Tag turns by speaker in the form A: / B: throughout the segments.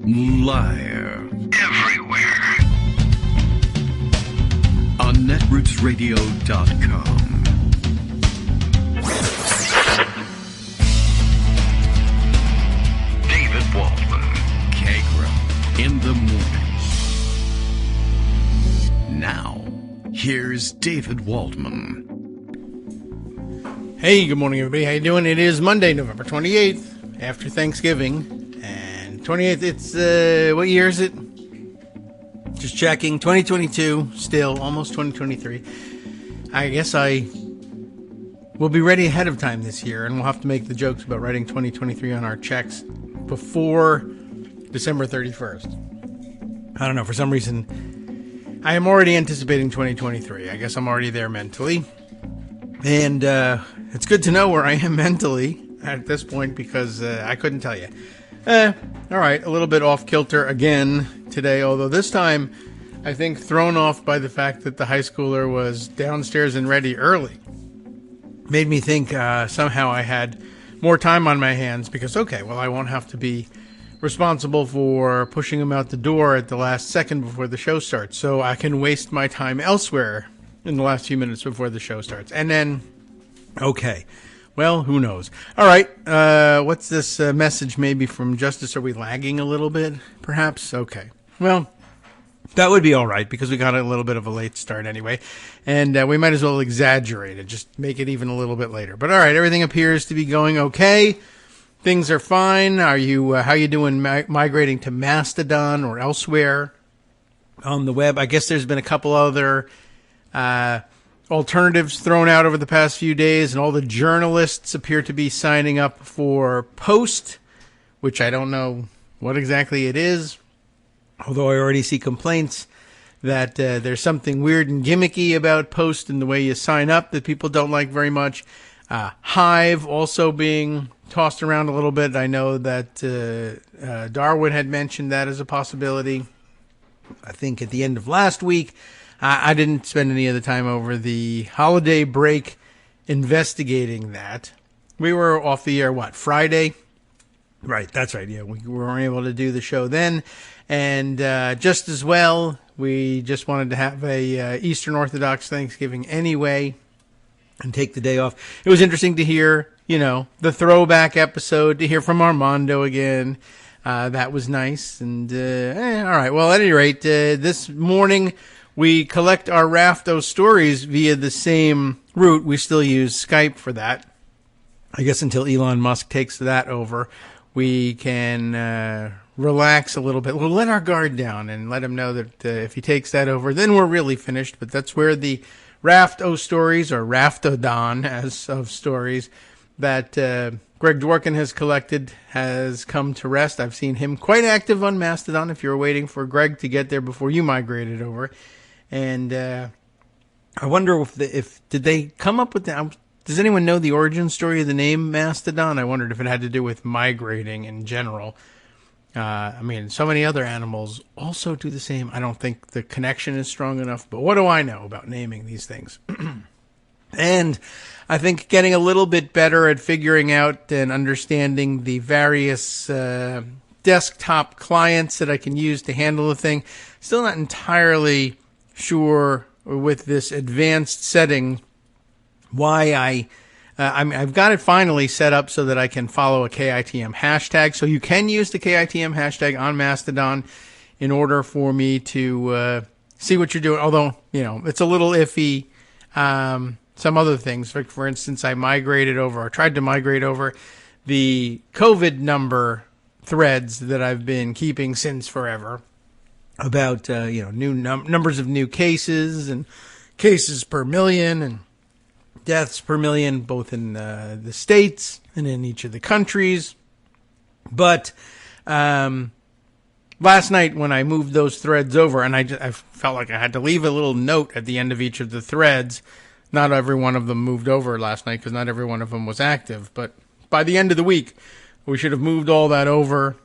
A: Liar. Everywhere. On netrootsradio.com. David Waldman. Kagro. In the morning. Now, here's David Waldman.
B: Hey, good morning, everybody. How you doing? It is Monday, November 28th, after Thanksgiving. And 28th, it's, what year is it? Just checking. 2022, still, almost 2023. I guess I will be ready ahead of time this year, and we'll have to make the jokes about writing 2023 on our checks before December 31st. I don't know, for some reason, I am already anticipating 2023. I guess I'm already there mentally. And it's good to know where I am mentally at this point because I couldn't tell you. All right, a little bit off kilter again today, although this time I think thrown off by the fact that the high schooler was downstairs and ready early. Made me think somehow I had more time on my hands because, okay, well, I won't have to be responsible for pushing him out the door at the last second before the show starts, so I can waste my time elsewhere in the last few minutes before the show starts. And then, okay, well, who knows? All right, what's this message maybe from Justice? Are we lagging a little bit, perhaps? Okay, well, that would be all right because we got a little bit of a late start anyway. And we might as well exaggerate it, just make it even a little bit later. But all right, everything appears to be going okay. Things are fine. Are you? How you doing migrating to Mastodon or elsewhere on the web? I guess there's been a couple other alternatives thrown out over the past few days, and all the journalists appear to be signing up for Post, which I don't know what exactly it is, although I already see complaints that there's something weird and gimmicky about Post and the way you sign up that people don't like very much. Hive also being tossed around a little bit. I know that Darwin had mentioned that as a possibility, I think at the end of last week. I didn't spend any of the time over the holiday break investigating that. We were off the air, Friday? Right, that's right, yeah. We weren't able to do the show then. And just as well, we just wanted to have a Eastern Orthodox Thanksgiving anyway and take the day off. It was interesting to hear, the throwback episode, to hear from Armando again. That was nice. And, all right, well, at any rate, this morning we collect our Rafto stories via the same route. We still use Skype for that. I guess until Elon Musk takes that over, we can relax a little bit. We'll let our guard down and let him know that if he takes that over, then we're really finished. But that's where the Rafto stories, or Raftodon as of stories, that Greg Dworkin has collected has come to rest. I've seen him quite active on Mastodon if you're waiting for Greg to get there before you migrated over. And I wonder if did they come up with that? Does anyone know the origin story of the name Mastodon? I wondered if it had to do with migrating in general. So many other animals also do the same. I don't think the connection is strong enough, but what do I know about naming these things? And I think getting a little bit better at figuring out and understanding the various desktop clients that I can use to handle the thing. Still not entirely sure with this advanced setting why I've got it finally set up so that I can follow a KITM hashtag. So you can use the KITM hashtag on Mastodon in order for me to see what you're doing. Although, it's a little iffy. Some other things, for instance, I tried to migrate over the COVID number threads that I've been keeping since forever about, new numbers of new cases and cases per million and deaths per million, both in the states and in each of the countries. But last night when I moved those threads over, and I felt like I had to leave a little note at the end of each of the threads. Not every one of them moved over last night because not every one of them was active. But by the end of the week, we should have moved all that over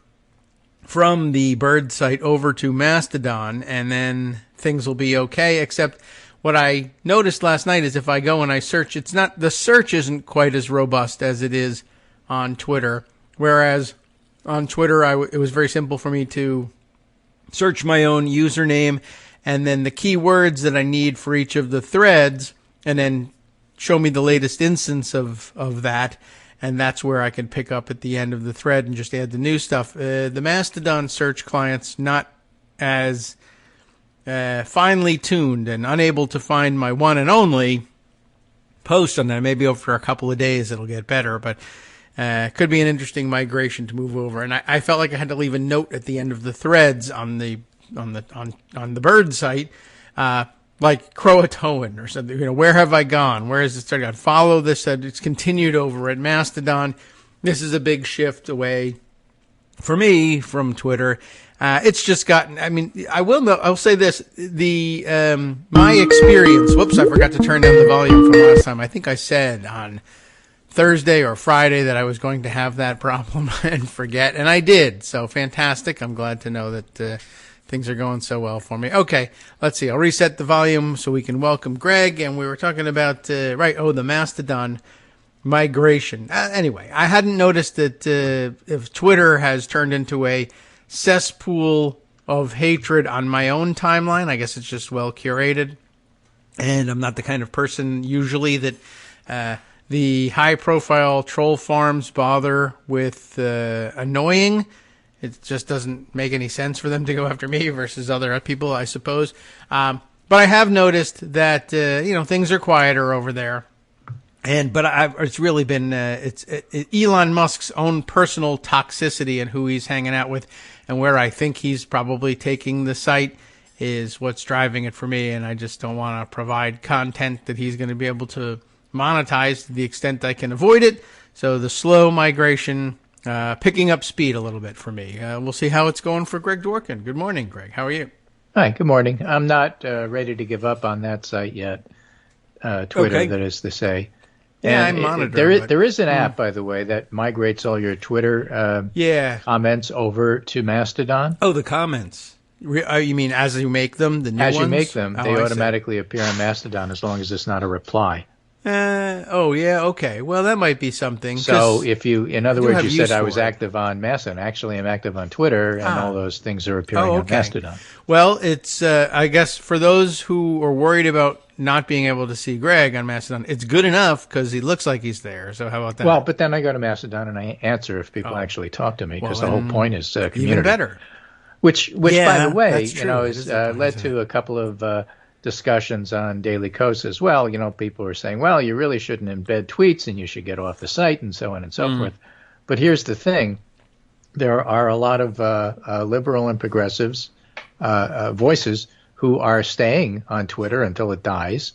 B: from the Bird site over to Mastodon, and then things will be okay, except what I noticed last night is if I go and I search, the search isn't quite as robust as it is on Twitter, whereas on Twitter, it was very simple for me to search my own username and then the keywords that I need for each of the threads, and then show me the latest instance of that. And that's where I can pick up at the end of the thread and just add the new stuff. The Mastodon search client's not as finely tuned and unable to find my one and only post on that. Maybe over a couple of days it'll get better, but could be an interesting migration to move over. And I felt like I had to leave a note at the end of the threads on the bird site, like Croatoan or something. Where have I gone? Where is it starting out? Follow this. It's continued over at Mastodon. This is a big shift away for me from Twitter. It's just gotten, I'll say this, my experience, whoops, I forgot to turn down the volume from last time. I think I said on Thursday or Friday that I was going to have that problem and forget, and I did. So fantastic. I'm glad to know that, things are going so well for me. Okay, let's see. I'll reset the volume so we can welcome Greg. And we were talking about, the Mastodon migration. Anyway, I hadn't noticed that if Twitter has turned into a cesspool of hatred on my own timeline. I guess it's just well curated. And I'm not the kind of person usually that the high-profile troll farms bother with annoying. It just doesn't make any sense for them to go after me versus other people, I suppose. But I have noticed that things are quieter over there, it's really been it's Elon Musk's own personal toxicity and who he's hanging out with, and where I think he's probably taking the site is what's driving it for me. And I just don't want to provide content that he's going to be able to monetize to the extent I can avoid it. So the slow migration. Picking up speed a little bit for me. We'll see how it's going for Greg Dworkin. Good morning, Greg. How are you?
C: Hi, good morning. I'm not ready to give up on that site yet. Twitter, okay. That is to say.
B: Yeah,
C: and
B: I monitor.
C: There is an app, by the way, that migrates all your Twitter comments over to Mastodon.
B: Oh, the comments. You mean as you make them, the new ones?
C: As you make them, they automatically appear on Mastodon as long as it's not a reply.
B: Okay. Well, that might be something.
C: So if you, in other words, you said I was active on Mastodon. Actually, I'm active on Twitter, and all those things are appearing on Mastodon.
B: Well, it's, I guess, for those who are worried about not being able to see Greg on Mastodon, it's good enough because he looks like he's there. So how about that?
C: Well, but then I go to Mastodon and I answer if people actually talk to me, because the whole point is community.
B: Even better.
C: Which by the way, has led to a couple of discussions on Daily Kos as well. People are saying, well, you really shouldn't embed tweets and you should get off the site and so on and so forth. But here's the thing. There are a lot of liberal and progressives voices who are staying on Twitter until it dies.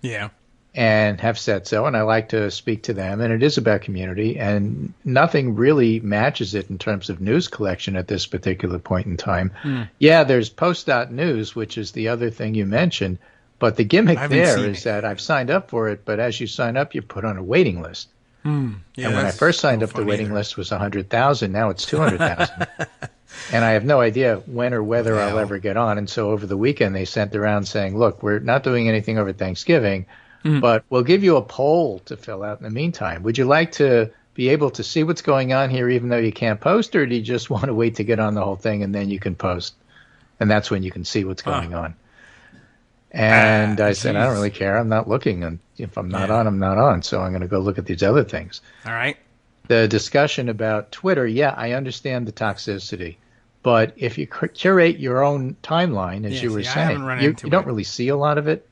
B: Yeah.
C: And have said so, and I like to speak to them, and it is about community, and nothing really matches it in terms of news collection at this particular point in time. Yeah, there's post.news, which is the other thing you mentioned, but the gimmick there is that I've signed up for it, but as you sign up, you're put on a waiting list.
B: Yeah,
C: and when I first signed up, the waiting list was 100,000. Now it's 200,000. And I have no idea when or whether I'll ever get on. And so over the weekend, they sent around saying, look, we're not doing anything over Thanksgiving, but we'll give you a poll to fill out in the meantime. Would you like to be able to see what's going on here even though you can't post, or do you just want to wait to get on the whole thing and then you can post? And that's when you can see what's going on. And I said, I don't really care. I'm not looking. And if I'm not on, I'm not on. So I'm going to go look at these other things.
B: All right.
C: The discussion about Twitter, I understand the toxicity. But if you curate your own timeline, as you were saying, you don't really see a lot of it.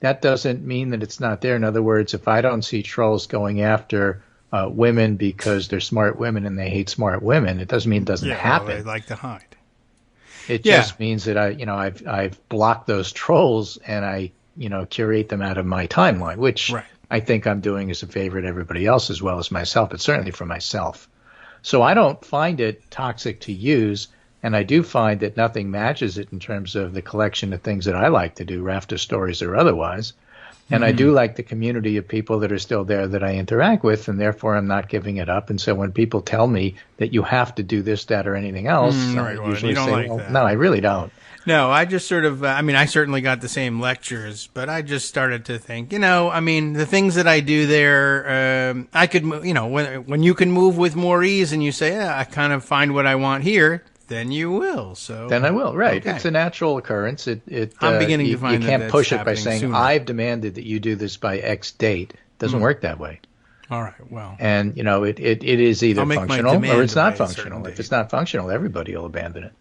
C: That doesn't mean that it's not there. In other words, if I don't see trolls going after women because they're smart women and they hate smart women, it doesn't mean it doesn't happen.
B: Well, they like to hide.
C: It just means that I've blocked those trolls and I curate them out of my timeline, which I think I'm doing as a favor to everybody else as well as myself, but certainly for myself. So I don't find it toxic to use. And I do find that nothing matches it in terms of the collection of things that I like to do, rafter stories or otherwise. And I do like the community of people that are still there that I interact with, and therefore I'm not giving it up. And so when people tell me that you have to do this, that, or anything else, I usually say, no, I really don't.
B: No, I just sort of, I certainly got the same lectures, but I just started to think, the things that I do there, I could, when you can move with more ease and you say, yeah, I kind of find what I want here, then you will. So
C: then I will. Right.
B: Okay.
C: It's a natural occurrence.
B: I'm beginning to find
C: you can't
B: that's
C: push it by saying,
B: sooner.
C: I've demanded that you do this by X date. It doesn't work that way.
B: All right. Well,
C: and it is either functional or it's not functional. If it's not functional, everybody will abandon it.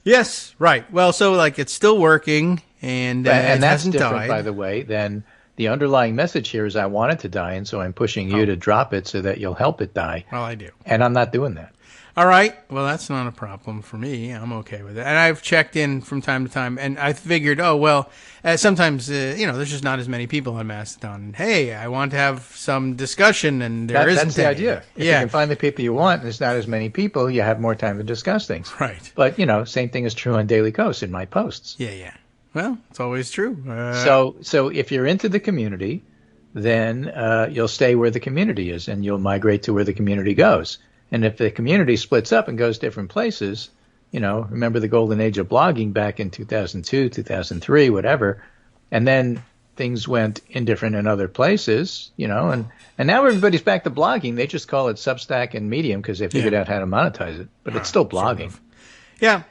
B: Yes. Right. Well, so it's still working and
C: that's
B: hasn't
C: different,
B: died.
C: by the way, than the underlying message here is I want it to die, and so I'm pushing you to drop it so that you'll help it die.
B: Well, I do.
C: And I'm not doing that.
B: All right. Well, that's not a problem for me. I'm okay with it. And I've checked in from time to time, and I figured, sometimes, there's just not as many people on Mastodon. And, hey, I want to have some discussion, and
C: that's the idea. If you
B: Yeah.
C: can find the people you want, and there's not as many people, you have more time to discuss things.
B: Right.
C: But, same thing is true on Daily Kos in my posts.
B: Yeah. Well, it's always true.
C: So if you're into the community, then you'll stay where the community is, and you'll migrate to where the community goes. And if the community splits up and goes different places, remember the golden age of blogging back in 2002, 2003, whatever, and then things went indifferent in other places, and now everybody's back to blogging. They just call it Substack and Medium because they figured out how to monetize it, but it's still blogging.
B: Sort of. Yeah.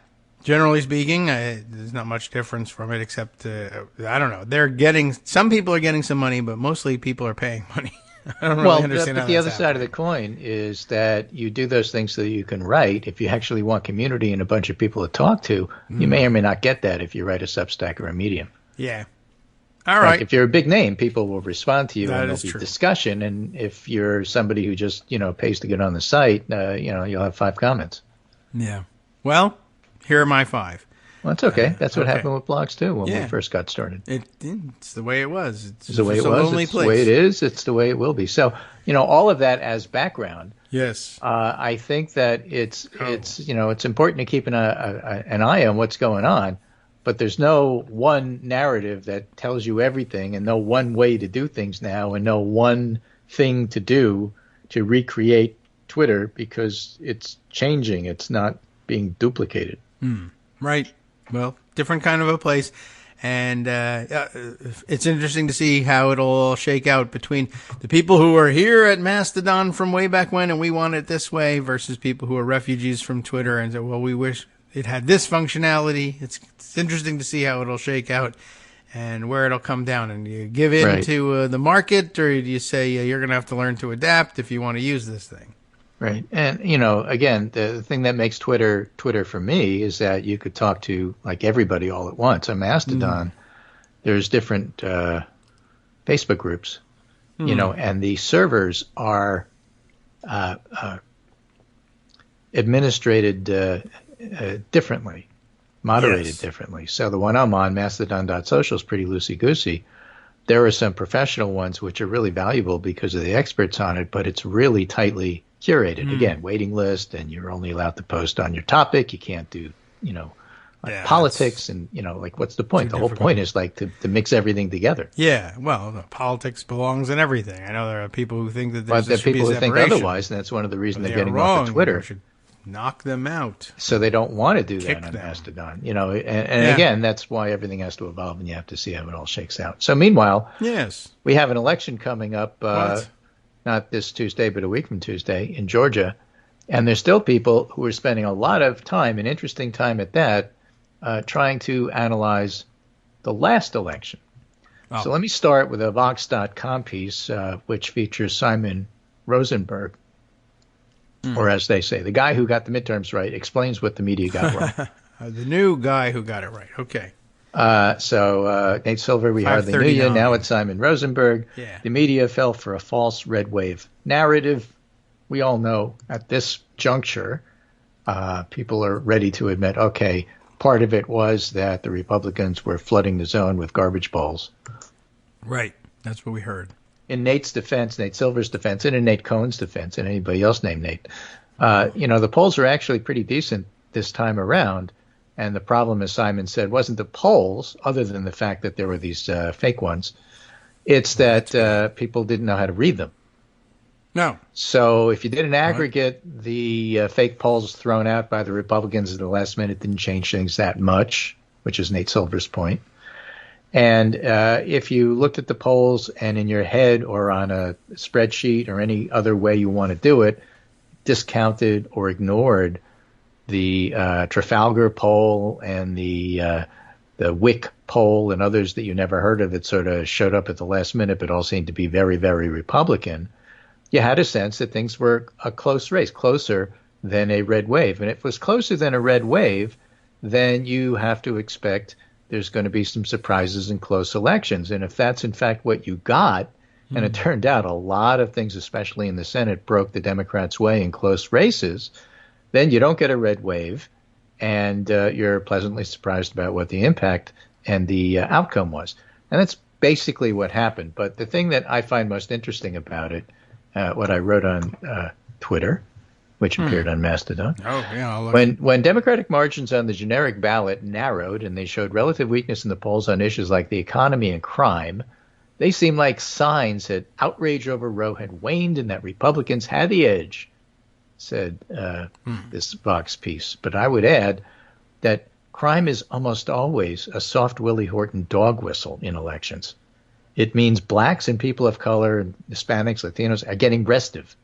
B: Generally speaking, there's not much difference from it except, I don't know. Some people are getting some money, but mostly people are paying money. I don't really understand
C: but
B: how
C: the
B: that's
C: other side of the coin is that you do those things so that you can write. If you actually want community and a bunch of people to talk to, you may or may not get that if you write a Substack or a Medium.
B: Yeah. All right.
C: Like if you're a big name, people will respond to you
B: That
C: and
B: is
C: there'll be
B: true.
C: discussion. And if you're somebody who just, pays to get on the site, you'll have 5 comments.
B: Yeah. Well, here are my 5.
C: Well, that's okay. That's what
B: okay.
C: happened with blogs too when
B: Yeah.
C: we first got started.
B: It's the way it was. It's
C: the way it
B: just a
C: was.
B: lonely
C: It's
B: place.
C: the way it is. It's the way it will be. So, all of that as background.
B: Yes.
C: I think that it's important to keep an eye on what's going on, but there's no one narrative that tells you everything, and no one way to do things now, and no one thing to do to recreate Twitter because it's changing. It's not being duplicated.
B: Right. Well, different kind of a place. And it's interesting to see how it'll all shake out between the people who are here at Mastodon from way back when and we want it this way versus people who are refugees from Twitter and say, well, we wish it had this functionality. It's interesting to see how it'll shake out and where it'll come down. And you give in to the market, or do you say you're going to have to learn to adapt if you want to use this thing?
C: Right. And, again, the thing that makes Twitter for me is that you could talk to like everybody all at once. On Mastodon, there's different Facebook groups, and the servers are administrated differently, moderated differently. So the one I'm on, mastodon.social, is pretty loosey-goosey. There are some professional ones which are really valuable because of the experts on it, but it's really tightly curated. Again, waiting list, and you're only allowed to post on your topic. You can't do, politics and, what's the point? The whole point is to mix everything together.
B: Yeah. Well, politics belongs in everything. I know there are people who think that
C: But there
B: should
C: are
B: be
C: people
B: a
C: who think
B: separation.
C: otherwise, and that's one of the reasons they're getting
B: wrong.
C: off of Twitter.
B: We should knock them out.
C: So they don't want to do
B: Kick
C: that on
B: them.
C: Mastodon, and again, that's why everything has to evolve, and you have to see how it all shakes out. So meanwhile,
B: Yes.
C: we have an election coming up, not this Tuesday, but a week from Tuesday in Georgia. And there's still people who are spending a lot of time, and interesting time at that, trying to analyze the last election.
B: Oh.
C: So let me start with a Vox.com piece, which features Simon Rosenberg, or as they say, the guy who got the midterms right, explains what the media got wrong.
B: The new guy who got it right. Okay.
C: So Nate Silver, we hardly knew you.
B: 539.
C: Now it's Simon Rosenberg.
B: Yeah.
C: The media fell for a false red wave narrative. We all know at this juncture, people are ready to admit, okay, part of it was that the Republicans were flooding the zone with garbage balls.
B: Right. That's what we heard.
C: In Nate's defense, Nate Silver's defense, and in Nate Cohn's defense, and anybody else named Nate, the polls are actually pretty decent this time around. And the problem, as Simon said, wasn't the polls, other than the fact that there were these fake ones. It's that people didn't know how to read them.
B: No.
C: So if you did an aggregate, the fake polls thrown out by the Republicans at the last minute didn't change things that much. which is Nate Silver's point. And if you looked at the polls and in your head or on a spreadsheet or any other way you want to do it, discounted or ignored the Trafalgar poll and the Wick poll and others that you never heard of that sort of showed up at the last minute but all seemed to be very, very Republican, you had a sense that things were a close race, closer than a red wave. And if it was closer than a red wave, then you have to expect there's going to be some surprises in close elections. And if that's in fact what you got, and it turned out a lot of things, especially in the Senate, broke the Democrats' way in close races, then you don't get a red wave, and you're pleasantly surprised about what the impact and the outcome was. And that's basically what happened. But the thing that I find most interesting about it, what I wrote on Twitter, which appeared on Mastodon.
B: Oh, yeah.
C: When Democratic margins on the generic ballot narrowed and they showed relative weakness in the polls on issues like the economy and crime, they seemed like signs that outrage over Roe had waned and that Republicans had the edge, said this Vox piece. But I would add that crime is almost always a soft Willie Horton dog whistle in elections. It means blacks and people of color and Hispanics, Latinos are getting restive.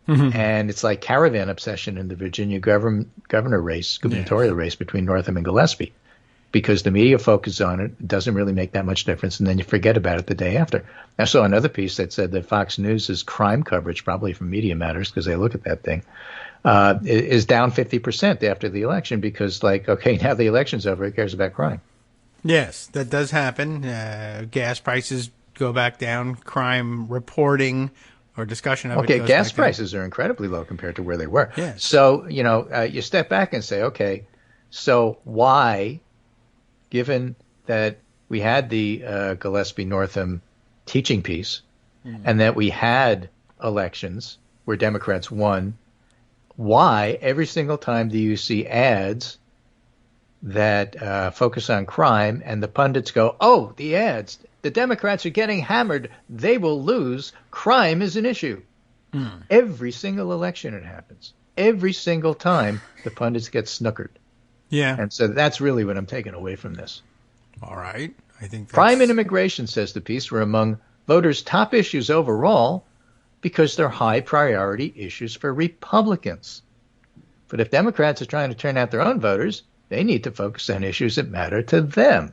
C: And it's like caravan obsession in the Virginia gubernatorial race between Northam and Gillespie, because the media focuses on it. It doesn't really make that much difference, and then you forget about it the day after. I saw another piece that said that Fox News' crime coverage, probably from Media Matters because they look at that thing, is down 50% after the election because, like, okay, now the election's over, who cares about crime?
B: Yes, that does happen. Gas prices go back down. Crime reporting or discussion of it goes back down.
C: Gas prices are incredibly low compared to where they were.
B: Yes.
C: So, you step back and say, okay, so why, given that we had the Gillespie-Northam teaching piece and that we had elections where Democrats won, why every single time do you see ads that focus on crime and the pundits go, oh, the ads, the Democrats are getting hammered, they will lose, crime is an issue. Every single election it happens. Every single time the pundits get snookered.
B: Yeah.
C: And so that's really what I'm taking away from this.
B: All right. I think that's...
C: Crime and immigration, says the piece, were among voters' top issues overall because they're high priority issues for Republicans. But if Democrats are trying to turn out their own voters, they need to focus on issues that matter to them.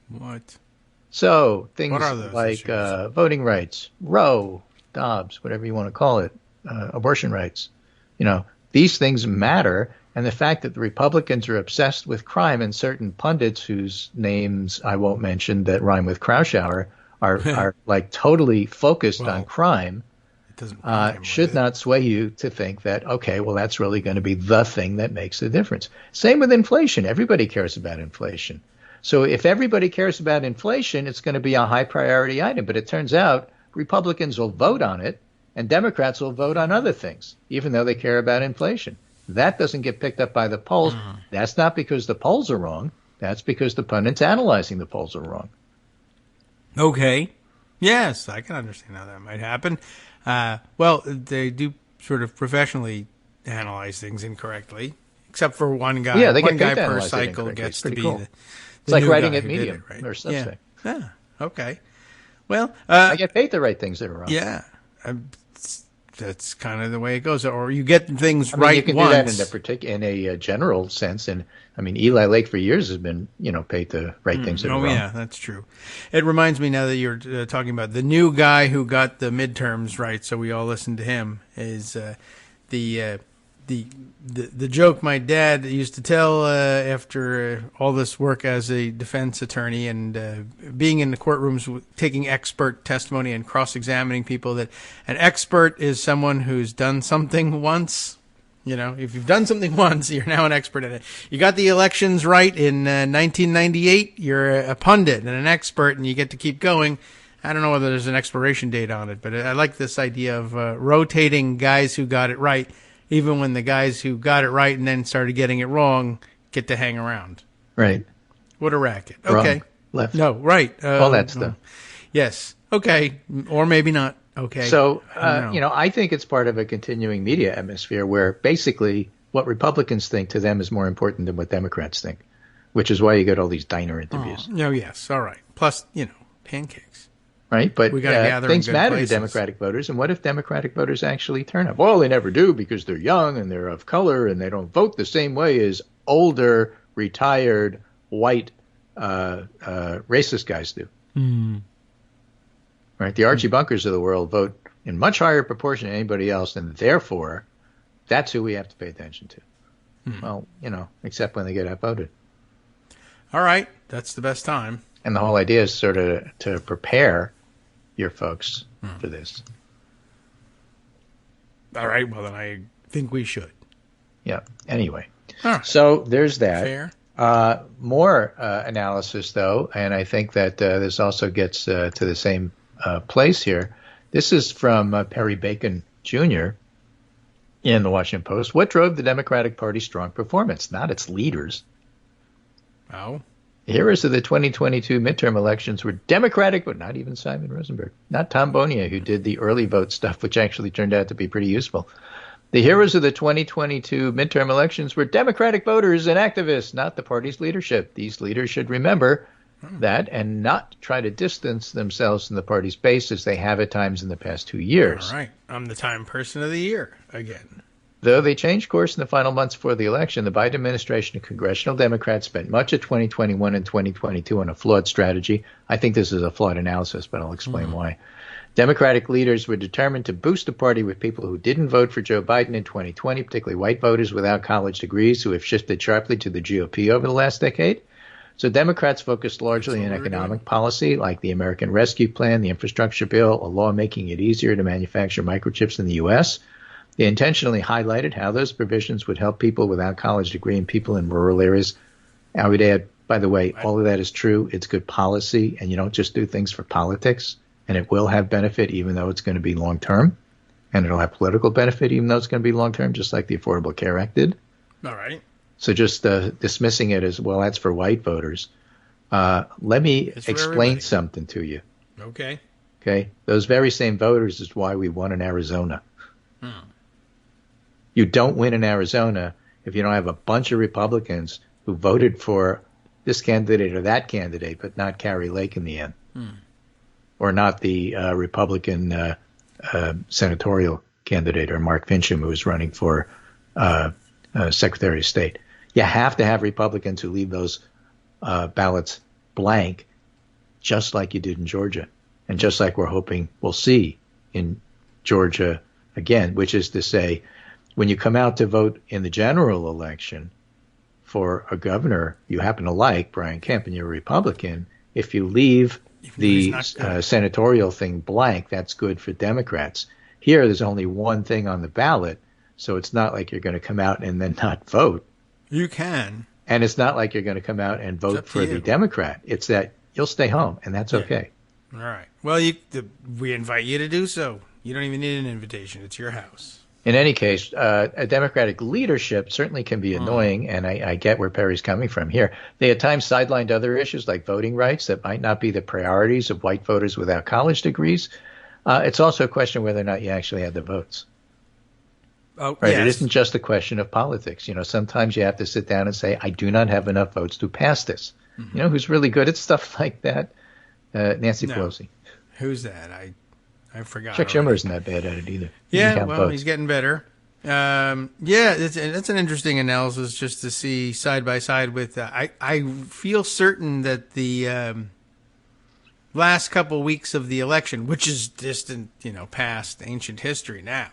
B: What?
C: So things like voting rights, Roe, Dobbs, whatever you want to call it, abortion rights. These things matter. And the fact that the Republicans are obsessed with crime and certain pundits whose names I won't mention that rhyme with Krausauer are like totally focused on crime should not sway you to think that, okay, well, that's really going to be the thing that makes the difference. Same with inflation. Everybody cares about inflation. So if everybody cares about inflation, it's going to be a high priority item. But it turns out Republicans will vote on it and Democrats will vote on other things, even though they care about inflation. That doesn't get picked up by the polls. That's not because the polls are wrong. That's because the pundits analyzing the polls are wrong.
B: Okay. Yes, I can understand how that might happen. Well, they do sort of professionally analyze things incorrectly, except for one guy.
C: Yeah, they
B: one
C: get
B: guy per cycle gets to be
C: cool.
B: the
C: It's like writing
B: guy
C: at
B: who did
C: Medium
B: it, right?
C: or Substack.
B: Yeah. Okay. Well,
C: I get paid to write things that are wrong.
B: Yeah. That's kind of the way it goes. Or you get things
C: right
B: once.
C: You can do that in a general sense. And I mean, Eli Lake for years has been, paid to write things that are wrong.
B: Oh, yeah, that's true. It reminds me now that you're talking about the new guy who got the midterms right, so we all listened to him, is the joke my dad used to tell after all this work as a defense attorney and being in the courtrooms taking expert testimony and cross-examining people, that an expert is someone who's done something once. If you've done something once, you're now an expert at it. You got the elections right in 1998, you're a pundit and an expert, and you get to keep going. I don't know whether there's an expiration date on it, but I like this idea of rotating guys who got it right, even when the guys who got it right and then started getting it wrong get to hang around.
C: Right.
B: What a racket.
C: Wrong.
B: Okay.
C: Left.
B: No, right.
C: All that stuff.
B: Yes. Okay. Or maybe not. Okay.
C: So, I think it's part of a continuing media atmosphere where basically what Republicans think to them is more important than what Democrats think. which is why you get all these diner interviews.
B: Oh, yes. All right. Plus, pancakes.
C: Right? But
B: We gotta gather in
C: things
B: good
C: matter
B: places.
C: to Democratic voters. And what if Democratic voters actually turn up? Well, they never do because they're young and they're of color and they don't vote the same way as older, retired, white, racist guys do. Right? The Archie Bunkers of the world vote in much higher proportion than anybody else, and therefore, that's who we have to pay attention to. Well, except when they get outvoted.
B: All right. That's the best time.
C: And the whole idea is sort of to prepare your folks for this.
B: All right. Well, then I think we should.
C: Yeah. Anyway.
B: All right.
C: So there's that.
B: Fair.
C: More analysis, though, and I think that this also gets to the same place here. This is from Perry Bacon Jr. in the Washington Post. What drove the Democratic Party's strong performance? Not its leaders.
B: Oh.
C: The heroes of the 2022 midterm elections were Democratic, but not even Simon Rosenberg. Not Tom Bonia, who did the early vote stuff, which actually turned out to be pretty useful. The heroes of the 2022 midterm elections were Democratic voters and activists, not the party's leadership. These leaders should remember that and not try to distance themselves from the party's base as they have at times in the past 2 years.
B: All right. I'm the Time Person of the Year again.
C: Though they changed course in the final months before the election, the Biden administration and congressional Democrats spent much of 2021 and 2022 on a flawed strategy. I think this is a flawed analysis, but I'll explain why. Democratic leaders were determined to boost the party with people who didn't vote for Joe Biden in 2020, particularly white voters without college degrees who have shifted sharply to the GOP over the last decade. So Democrats focused largely on economic policy, like the American Rescue Plan, the infrastructure bill, a law making it easier to manufacture microchips in the U.S. They intentionally highlighted how those provisions would help people without college degree and people in rural areas. I would add, by the way, all of that is true. It's good policy, and you don't just do things for politics, and it will have benefit even though it's going to be long-term, and it'll have political benefit even though it's going to be long-term, just like the Affordable Care Act did.
B: All right.
C: So just dismissing it as, well, that's for white voters. Let me explain something to you.
B: Okay.
C: Okay? Those very same voters is why we won in Arizona. You don't win in Arizona if you don't have a bunch of Republicans who voted for this candidate or that candidate, but not Carrie Lake in the end. Or not the Republican senatorial candidate or Mark Fincham, who was running for Secretary of State. You have to have Republicans who leave those ballots blank, just like you did in Georgia, and just like we're hoping we'll see in Georgia again, which is to say, when you come out to vote in the general election for a governor you happen to like, Brian Kemp, and you're a Republican, if you leave the senatorial thing blank, that's good for Democrats. Here, there's only one thing on the ballot, so it's not like you're going to come out and then not vote.
B: You can.
C: And it's not like you're going to come out and vote for the Democrat. It's that you'll stay home, and that's okay.
B: All right. Well, we invite you to do so. You don't even need an invitation. It's your house.
C: In any case, a Democratic leadership certainly can be annoying, and I get where Perry's coming from here. They at times sidelined other issues like voting rights that might not be the priorities of white voters without college degrees. It's also a question whether or not you actually had the votes.
B: Oh,
C: right.
B: Yes.
C: It isn't just a question of politics. Sometimes you have to sit down and say, I do not have enough votes to pass this. Who's really good at stuff like that? Nancy Pelosi.
B: Who's that? I forgot.
C: Chuck Schumer isn't that bad at it either.
B: Yeah, well, he's getting better. That's an interesting analysis just to see side by side with. I feel certain that the last couple weeks of the election, which is distant, past ancient history now.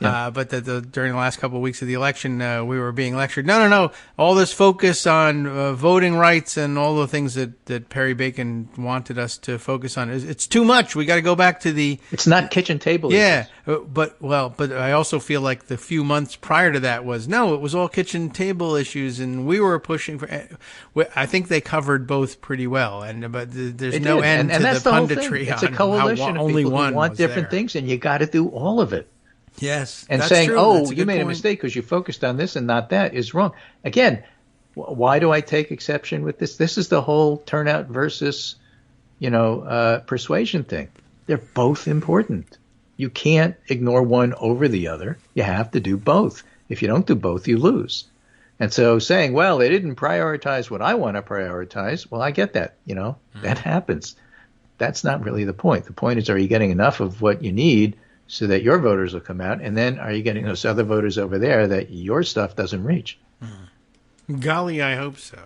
B: Yeah. But during the last couple of weeks of the election, we were being lectured. No. All this focus on voting rights and all the things that Perry Bacon wanted us to focus on, it's too much. We got to go back to the.
C: It's not kitchen table.
B: Yeah, but I also feel like the few months prior to that it was all kitchen table issues, and we were pushing for. I think they covered both pretty well, but there's no end to the punditry.
C: It's a coalition of people who want different things, and you got to do all of it.
B: Yes.
C: And saying, you made a mistake because you focused on this and not that is wrong. Again, why do I take exception with this? This is the whole turnout versus, persuasion thing. They're both important. You can't ignore one over the other. You have to do both. If you don't do both, you lose. And so saying, well, they didn't prioritize what I want to prioritize, well, I get that, that happens. That's not really the point. The point is, are you getting enough of what you need so that your voters will come out? And then are you getting those other voters over there that your stuff doesn't reach?
B: Golly, I hope so.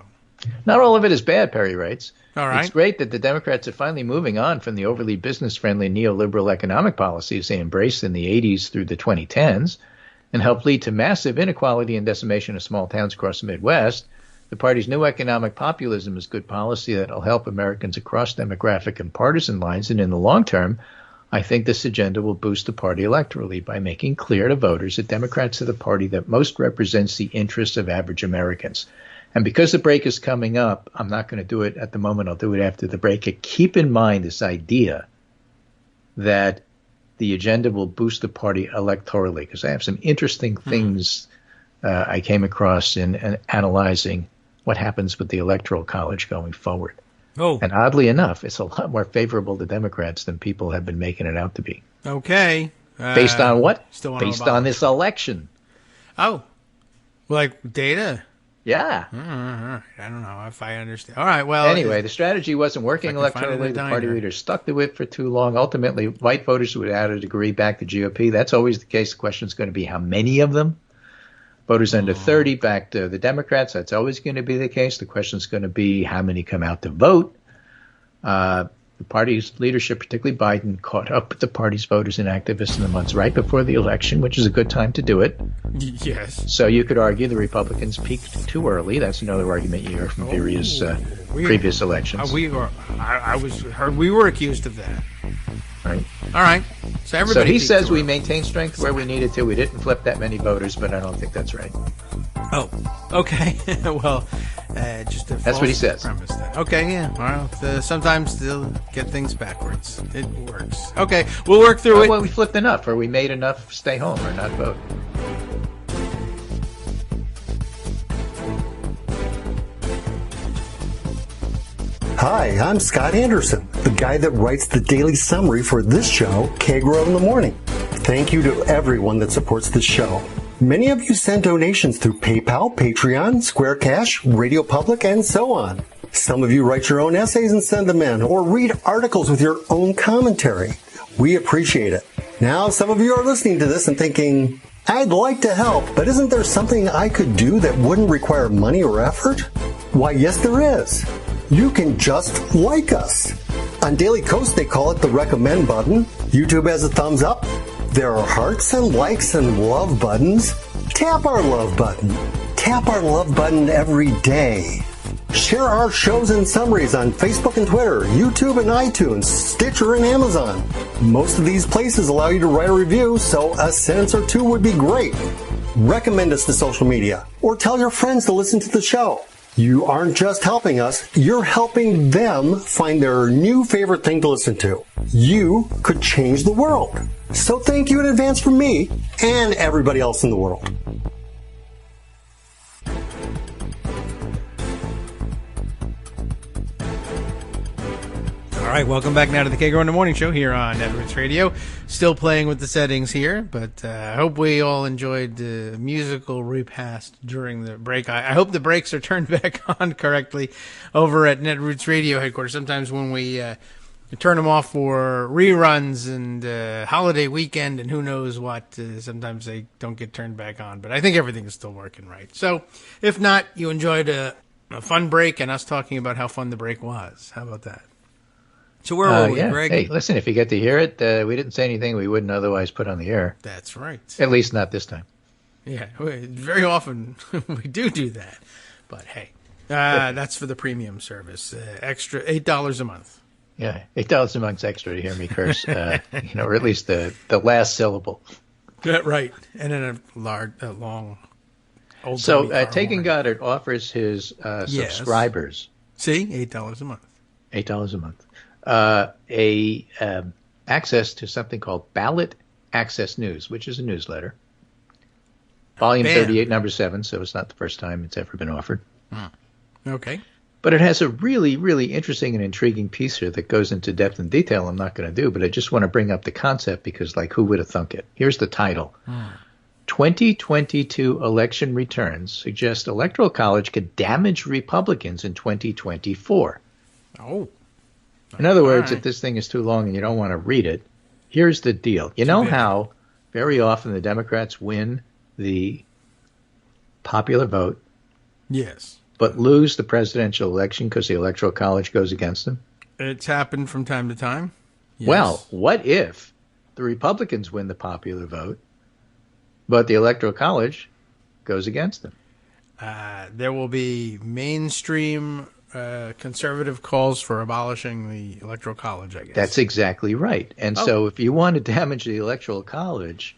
C: Not all of it is bad, Perry writes.
B: All right.
C: It's great that the Democrats are finally moving on from the overly business-friendly neoliberal economic policies they embraced in the 80s through the 2010s and helped lead to massive inequality and decimation of small towns across the Midwest. The party's new economic populism is good policy that will help Americans across demographic and partisan lines, and in the long term, I think this agenda will boost the party electorally by making clear to voters that Democrats are the party that most represents the interests of average Americans. And because the break is coming up, I'm not going to do it at the moment. I'll do it after the break. Keep in mind this idea that the agenda will boost the party electorally, because I have some interesting things I came across in analyzing what happens with the Electoral College going forward.
B: Oh.
C: And oddly enough, it's a lot more favorable to Democrats than people have been making it out to be.
B: Okay.
C: Based on what?
B: Still
C: Based on this election.
B: Oh. Like data?
C: Yeah.
B: I don't know if I understand. All right, well.
C: Anyway, the strategy wasn't working electorally. The party leaders stuck to it for too long. Ultimately, white voters would add a degree back to GOP. That's always the case. The question is going to be how many of them. Voters under 30 back to the Democrats. That's always going to be the case. The question is going to be how many come out to vote. The party's leadership, particularly Biden, caught up with the party's voters and activists in the months right before the election, which is a good time to do it.
B: Yes.
C: So you could argue the Republicans peaked too early. That's another argument you hear from various previous elections.
B: We were accused of that.
C: Right.
B: All right. So everybody.
C: So he says we maintained strength where we needed to. We didn't flip that many voters, but I don't think that's right.
B: Oh, okay. Well, just a
C: that's what he says.
B: Premise then. Okay, yeah. Well, sometimes they'll get things backwards. It works. Okay, we'll work through it.
C: Well, we flipped enough, or we made enough stay home or not vote.
D: Hi, I'm Scott Anderson, the guy that writes the daily summary for this show, Kagro in the Morning. Thank you to everyone that supports this show. Many of you send donations through PayPal, Patreon, Square Cash, Radio Public, and so on. Some of you write your own essays and send them in, or read articles with your own commentary. We appreciate it. Now, some of you are listening to this and thinking, I'd like to help, but isn't there something I could do that wouldn't require money or effort? Why, yes, there is. You can just like us. On Daily Kos, they call it the recommend button. YouTube has a thumbs up. There are hearts and likes and love buttons. Tap our love button. Tap our love button every day. Share our shows and summaries on Facebook and Twitter, YouTube and iTunes, Stitcher and Amazon. Most of these places allow you to write a review, so a sentence or two would be great. Recommend us to social media, or tell your friends to listen to the show. You aren't just helping us, you're helping them find their new favorite thing to listen to. You could change the world. So thank you in advance from me and everybody else in the world.
B: All right, welcome back now to the Kagro in the Morning Show here on Netroots Radio. Still playing with the settings here, but I hope we all enjoyed the musical repast during the break. I hope the breaks are turned back on correctly over at Netroots Radio headquarters. Sometimes when we turn them off for reruns and holiday weekend and who knows what, sometimes they don't get turned back on. But I think everything is still working right. So if not, you enjoyed a fun break and us talking about how fun the break was. How about that? So where were we, Greg?
C: Hey, listen, if you get to hear it, we didn't say anything we wouldn't otherwise put on the air.
B: That's right.
C: At least not this time.
B: Yeah, very often we do that. But hey, that's for the premium service. Extra $8 a month.
C: Yeah, $8 a month's extra to hear me curse, or at least the last syllable.
B: Right, and then a long old.
C: So Taking Goddard offers his subscribers.
B: See, $8 a month.
C: $8 a month. Access to something called Ballot Access News, which is a newsletter. Volume 38, number 7, so it's not the first time it's ever been offered.
B: Okay.
C: But it has a really, really interesting and intriguing piece here that goes into depth and detail I'm not going to do, but I just want to bring up the concept because, who would have thunk it? Here's the title. 2022 election returns suggest Electoral College could damage Republicans in 2024.
B: Oh.
C: In other words,
B: right.
C: if this thing is too long and you don't want to read it, here's the deal. You know how very often the Democrats win the popular vote,
B: Yes.
C: but lose the presidential election because the Electoral College goes against them?
B: It's happened from time to time. Yes.
C: Well, what if the Republicans win the popular vote, but the Electoral College goes against them?
B: There will be mainstream conservative calls for abolishing the Electoral College, I guess.
C: That's exactly right. And so if you want to damage the Electoral College,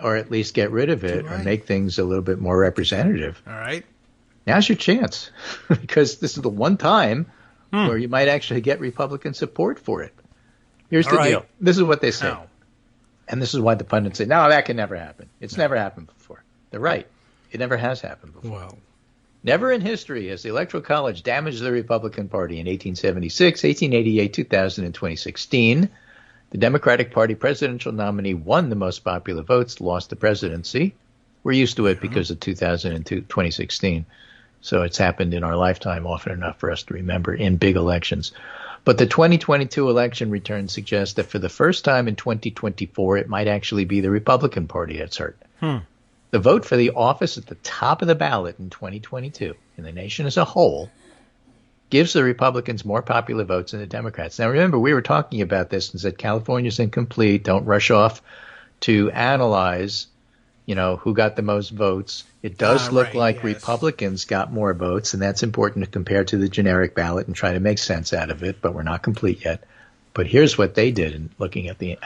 C: or at least get rid of it, or make things a little bit more representative,
B: all right,
C: now's your chance. Because this is the one time where you might actually get Republican support for it. Here's the deal. This is what they say. And this is why the pundits say, no, that can never happen. It's never happened before. They're right. It never has happened before.
B: Well,
C: never in history has the Electoral College damaged the Republican Party. In 1876, 1888, 2000, and 2016, the Democratic Party presidential nominee won the most popular votes, lost the presidency. We're used to it because of 2000 and 2016. So it's happened in our lifetime often enough for us to remember in big elections. But the 2022 election returns suggest that for the first time in 2024, it might actually be the Republican Party that's hurt. The vote for the office at the top of the ballot in 2022 in the nation as a whole gives the Republicans more popular votes than the Democrats. Now, remember, we were talking about this and said California's incomplete. Don't rush off to analyze, who got the most votes. It does look like Republicans got more votes, and that's important to compare to the generic ballot and try to make sense out of it, but we're not complete yet. But here's what they did in looking at the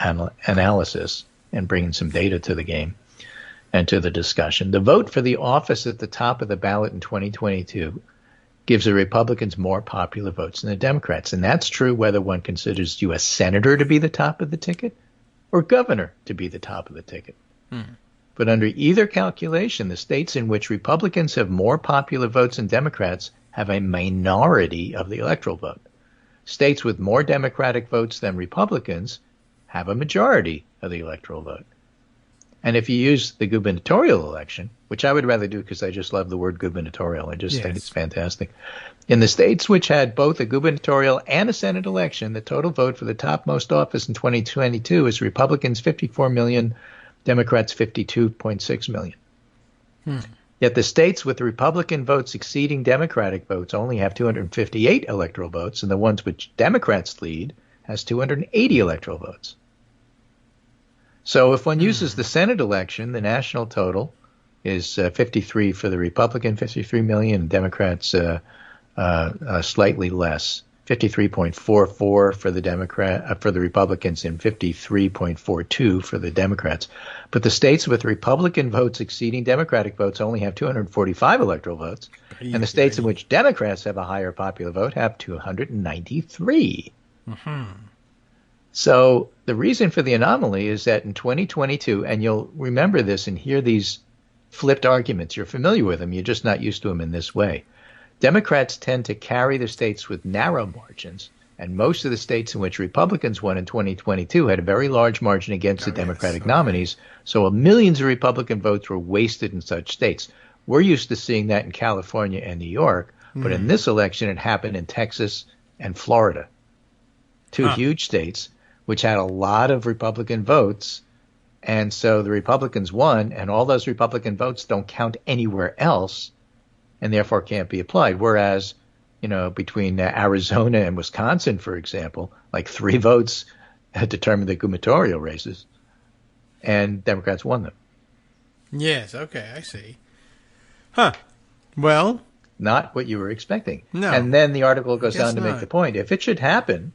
C: analysis and bringing some data to the game and to the discussion. The vote for the office at the top of the ballot in 2022 gives the Republicans more popular votes than the Democrats. And that's true whether one considers U.S. Senator to be the top of the ticket or governor to be the top of the ticket. But under either calculation, the states in which Republicans have more popular votes than Democrats have a minority of the electoral vote. States with more Democratic votes than Republicans have a majority of the electoral vote. And if you use the gubernatorial election, which I would rather do because I just love the word gubernatorial, I just think it's fantastic. In the states which had both a gubernatorial and a Senate election, the total vote for the topmost office in 2022 is Republicans 54 million, Democrats 52.6 million. Yet the states with Republican votes exceeding Democratic votes only have 258 electoral votes, and the ones which Democrats lead has 280 electoral votes. So if one uses the Senate election, the national total is 53 for the Republican, 53 million, and Democrats slightly less, 53.44 for the for the Republicans and 53.42 for the Democrats. But the states with Republican votes exceeding Democratic votes only have 245 electoral votes, and the states in which Democrats have a higher popular vote have 293. So the reason for the anomaly is that in 2022, and you'll remember this and hear these flipped arguments. You're familiar with them. You're just not used to them in this way. Democrats tend to carry the states with narrow margins, and most of the states in which Republicans won in 2022 had a very large margin against the Democratic nominees, so millions of Republican votes were wasted in such states. We're used to seeing that in California and New York, but in this election it happened in Texas and Florida, two huge states which had a lot of Republican votes, and so the Republicans won, and all those Republican votes don't count anywhere else, and therefore can't be applied. Whereas, between Arizona and Wisconsin, for example, like 3 votes determined the gubernatorial races, and Democrats won them.
B: Yes, okay, I see. Well,
C: not what you were expecting.
B: No.
C: And then the article goes on to
B: not.
C: make the point. If it should happen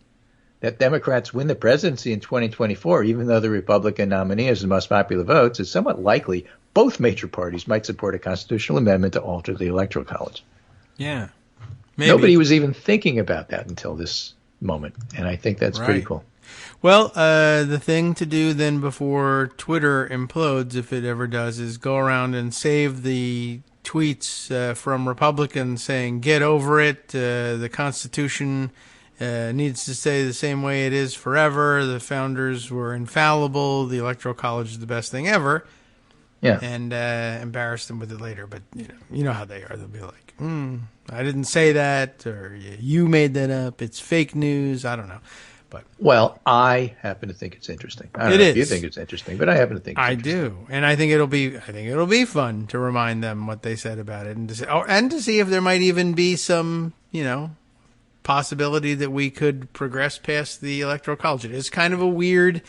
C: that Democrats win the presidency in 2024, even though the Republican nominee has the most popular votes, it's somewhat likely both major parties might support a constitutional amendment to alter the Electoral College.
B: Yeah. Maybe.
C: Nobody was even thinking about that until this moment, and I think that's pretty cool.
B: Well, the thing to do then before Twitter implodes, if it ever does, is go around and save the tweets from Republicans saying, get over it, the Constitution needs to stay the same way it is forever, the founders were infallible, the Electoral College is the best thing ever.
C: Yeah.
B: and embarrass them with it later. But you know how they are. They'll be like, I didn't say that, or you made that up. It's fake news. I don't know. But
C: Well, I happen to think it's interesting. I don't know if you think it's interesting, but I happen to think it's interesting.
B: I do, and I think it'll be fun to remind them what they said about it, and to see if there might even be some possibility that we could progress past the Electoral College. It is kind of a weird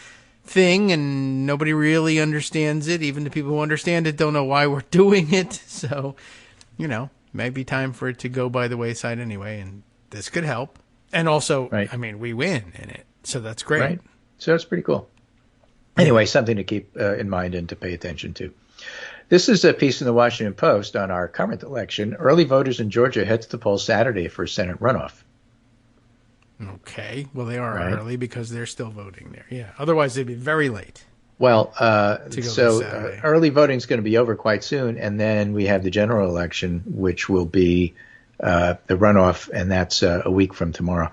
B: thing, and nobody really understands it. Even the people who understand it don't know why we're doing it. So, maybe time for it to go by the wayside anyway, and this could help. And also,
C: right.
B: I mean, we win in it, so that's great.
C: Right. So that's pretty cool. Anyway, something to keep in mind and to pay attention to. This is a piece in the Washington Post on our current election. Early voters in Georgia head to the polls Saturday for a Senate runoff.
B: Okay. Well, they are early because they're still voting there. Yeah. Otherwise, they'd be very late.
C: Well, early voting is going to be over quite soon, and then we have the general election, which will be the runoff, and that's a week from tomorrow.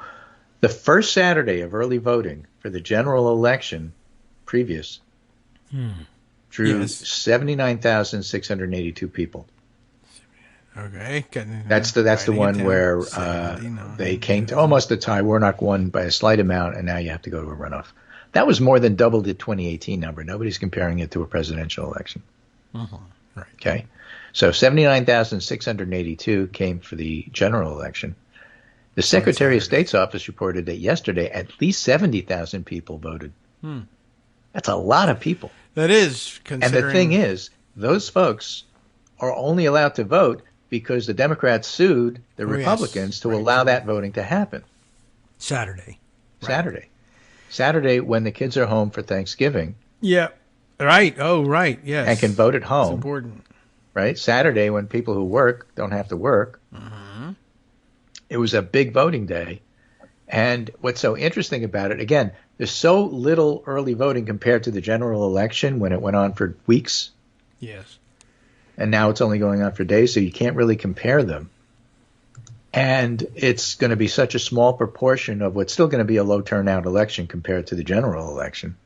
C: The first Saturday of early voting for the general election previous drew 79,682 people.
B: Okay.
C: That's the one where they came to almost a tie. Warnock won by a slight amount, and now you have to go to a runoff. That was more than double the 2018 number. Nobody's comparing it to a presidential election.
B: Right.
C: Okay. So 79,682 came for the general election. The Secretary of State's office reported that yesterday at least 70,000 people voted. That's a lot of people.
B: That is.
C: And the thing is, those folks are only allowed to vote because the Democrats sued the Republicans to allow that voting to happen.
B: Saturday,
C: when the kids are home for Thanksgiving.
B: Yeah. Right. Oh, right. Yes.
C: And can vote at home.
B: It's important.
C: Right? Saturday, when people who work don't have to work. It was a big voting day. And what's so interesting about it, again, there's so little early voting compared to the general election when it went on for weeks.
B: Yes.
C: And now it's only going on for days, so you can't really compare them. And it's going to be such a small proportion of what's still going to be a low turnout election compared to the general election.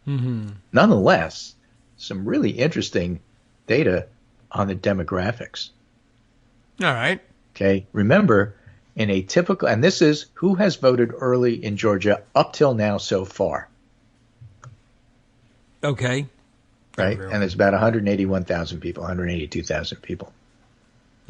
C: Nonetheless, some really interesting data on the demographics.
B: All right.
C: Okay. Remember, in a typical, and this is who has voted early in Georgia up till now so far.
B: Okay.
C: Right. And there's about 181,000 people, 182,000 people.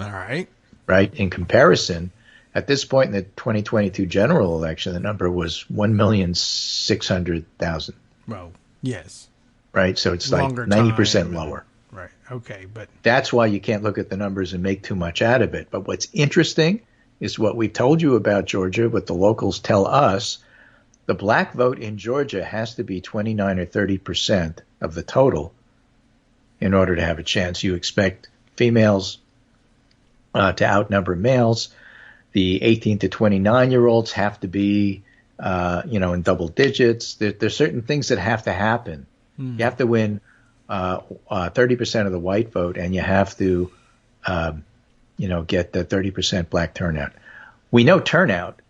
B: All right.
C: Right. In comparison, at this point in the 2022 general election, the number was 1,600,000.
B: Well, yes.
C: Right. So it's like 90% lower.
B: Right. Okay. But
C: that's why you can't look at the numbers and make too much out of it. But what's interesting is what we've told you about Georgia, what the locals tell us. The black vote in Georgia has to be 29 or 30% of the total in order to have a chance. You expect females to outnumber males. The 18 to 29-year-olds have to be, in double digits. There's certain things that have to happen. You have to win 30% of the white vote, and you have to, get the 30% black turnout. We know turnout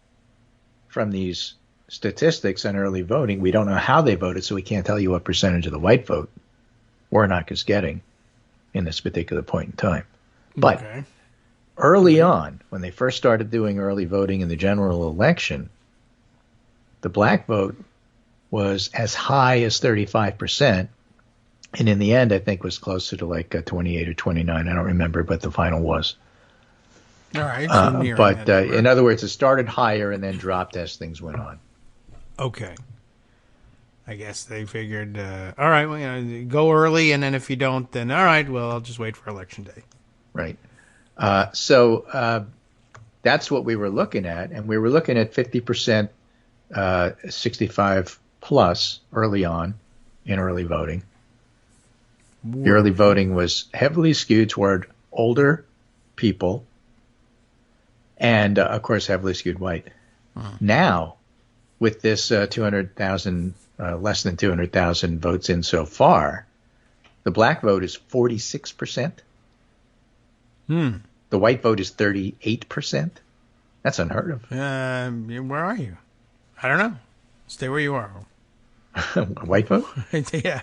C: from these statistics on early voting. We don't know how they voted, so we can't tell you what percentage of the white vote Warnock is getting in this particular point in time. But early on, when they first started doing early voting in the general election, the black vote was as high as 35%. And in the end, I think was closer to like 28 or 29. I don't remember, but the final was.
B: All right.
C: But in other words, it started higher and then dropped as things went on.
B: Okay. I guess they figured, all right, well, go early, and then if you don't, then all right, well, I'll just wait for election day.
C: Right. So that's what we were looking at, and we were looking at 50% 65 plus early on in early voting. The early voting was heavily skewed toward older people and, of course, heavily skewed white. Now, with this 200,000, less than 200,000 votes in so far, the black vote is 46%. The white vote is 38%. That's unheard of.
B: Where are you? I don't know. Stay where you are.
C: White vote?
B: Yeah.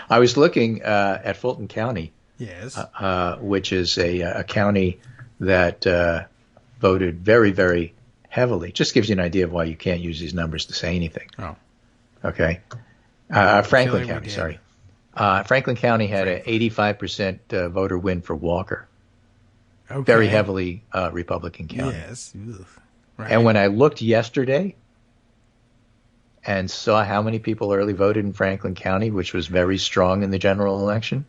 C: I was looking at Fulton County,
B: Yes.
C: which is a county that voted very, very heavily. Just gives you an idea of why you can't use these numbers to say anything.
B: Oh.
C: Okay. Franklin
B: like
C: County, sorry. Franklin County had an 85% voter win for Walker.
B: Okay.
C: Very heavily Republican county.
B: Yes. Ugh. Right.
C: And when I looked yesterday and saw how many people early voted in Franklin County, which was very strong in the general election,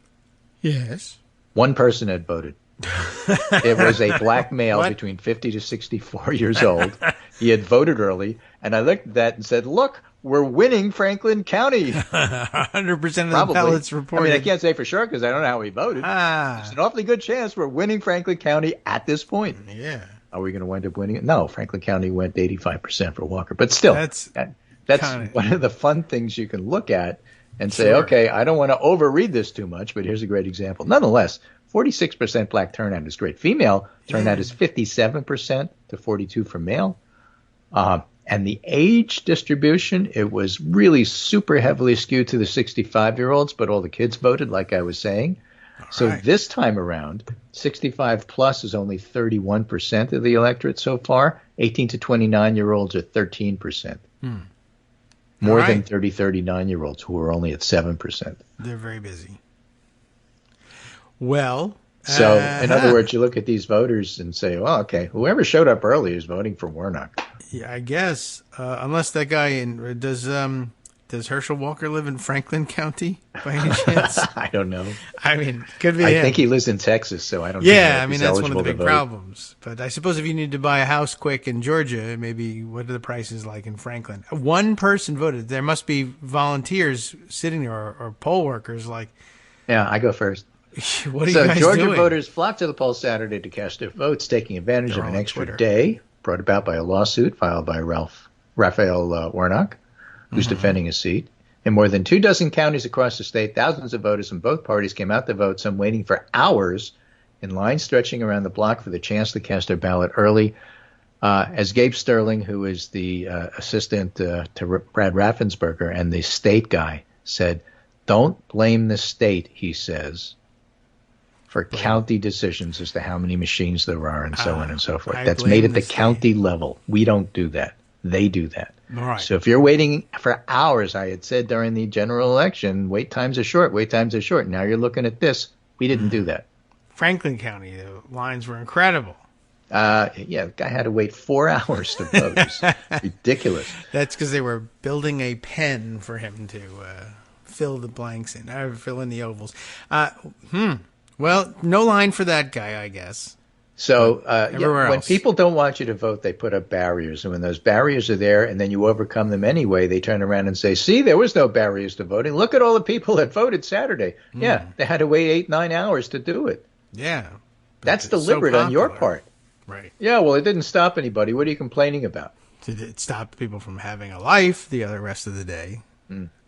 B: yes.
C: one person had voted. It was a black male
B: What?
C: between 50 to 64 years old. He had voted early, and I looked at that and said, look, we're winning Franklin County.
B: 100% of
C: Probably.
B: the ballots reported.
C: I mean, I can't say for sure because I don't know how he voted. It's an awfully good chance we're winning Franklin County at this point.
B: Yeah.
C: Are we going to wind up winning it? No, Franklin County went 85% for Walker. But still, that's
B: kinda...
C: one of the fun things you can look at and say,
B: Sure.
C: okay, I don't want to overread this too much, but here's a great example. Nonetheless, 46% black turnout is great. Female turnout is 57% to 42% for male. And the age distribution, it was really super heavily skewed to the 65-year-olds, but all the kids voted, like I was saying. So this time around, 65 plus is only 31% of the electorate so far. 18 to 29-year-olds are 13%. More than 30, 39-year-olds who are only at 7%.
B: They're very busy. Well,
C: so in other words, you look at these voters and say, well, okay, whoever showed up early is voting for Warnock.
B: yeah, I guess unless that guy does Herschel Walker live in Franklin County by any chance?
C: I don't know.
B: I mean, could be.
C: I
B: him.
C: think he lives in Texas, so I don't.
B: Yeah,
C: know
B: I mean that's one of the big problems. But I suppose if you need to buy a house quick in Georgia, maybe what are the prices like in Franklin? One person voted. There must be volunteers sitting there or poll workers. Like,
C: yeah, I go first.
B: What are you guys
C: Georgia
B: doing?
C: voters flocked to the polls Saturday to cast their votes, taking advantage of an extra day brought about by a lawsuit filed by Raphael Warnock, who's defending his seat. In more than 24 counties across the state, thousands of voters from both parties came out to vote, some waiting for hours in lines stretching around the block for the chance to cast their ballot early. As Gabe Sterling, who is the assistant to Brad Raffensperger and the state guy, said, don't blame the state, he says, for county decisions as to how many machines there are and so on and so forth. That's made at the county level. We don't do that. They do that.
B: All right.
C: So if you're waiting for hours, I had said during the general election, wait times are short, wait times are short. Now you're looking at this. We didn't do that.
B: Franklin County, the lines were incredible.
C: Yeah, the guy had to wait 4 hours to vote. It's ridiculous.
B: That's because they were building a pen for him to fill the blanks in, fill in the ovals. Well, no line for that guy, I guess.
C: So when
B: else.
C: people don't want you to vote, they put up barriers. And when those barriers are there and then you overcome them anyway, they turn around and say, see, there was no barriers to voting. Look at all the people that voted Saturday. Yeah, they had to wait 8-9 hours to do it.
B: Yeah.
C: That's deliberate on your part.
B: Right.
C: Yeah, well, it didn't stop anybody. What are you complaining about?
B: It stopped people from having a life the other rest of the day.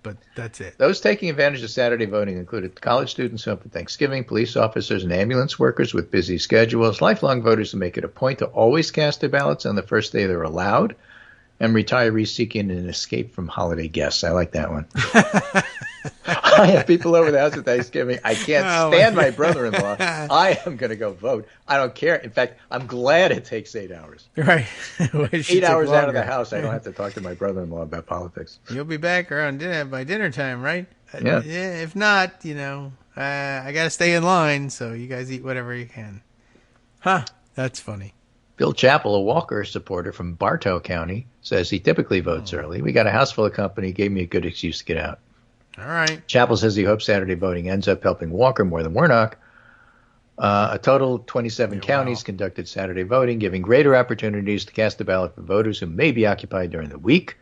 B: But that's it.
C: Those taking advantage of Saturday voting included college students home for Thanksgiving, police officers and ambulance workers with busy schedules, lifelong voters who make it a point to always cast their ballots on the first day they're allowed, and retirees seeking an escape from holiday guests. I like that one. I have people over the house at Thanksgiving. I can't stand my brother-in-law. I am going to go vote. I don't care. In fact, I'm glad it takes 8 hours.
B: Right.
C: 8 hours out of the house, I don't have to talk to my brother-in-law about politics.
B: You'll be back around by dinner time, right?
C: Yeah.
B: If not, I got to stay in line, so you guys eat whatever you can. Huh. That's funny.
C: Bill Chappell, a Walker supporter from Bartow County, says he typically votes early. We got a house full of company. Gave me a good excuse to get out.
B: All right.
C: Chappell says he hopes Saturday voting ends up helping Walker more than Warnock. A total of 27 counties conducted Saturday voting, giving greater opportunities to cast a ballot for voters who may be occupied during the week.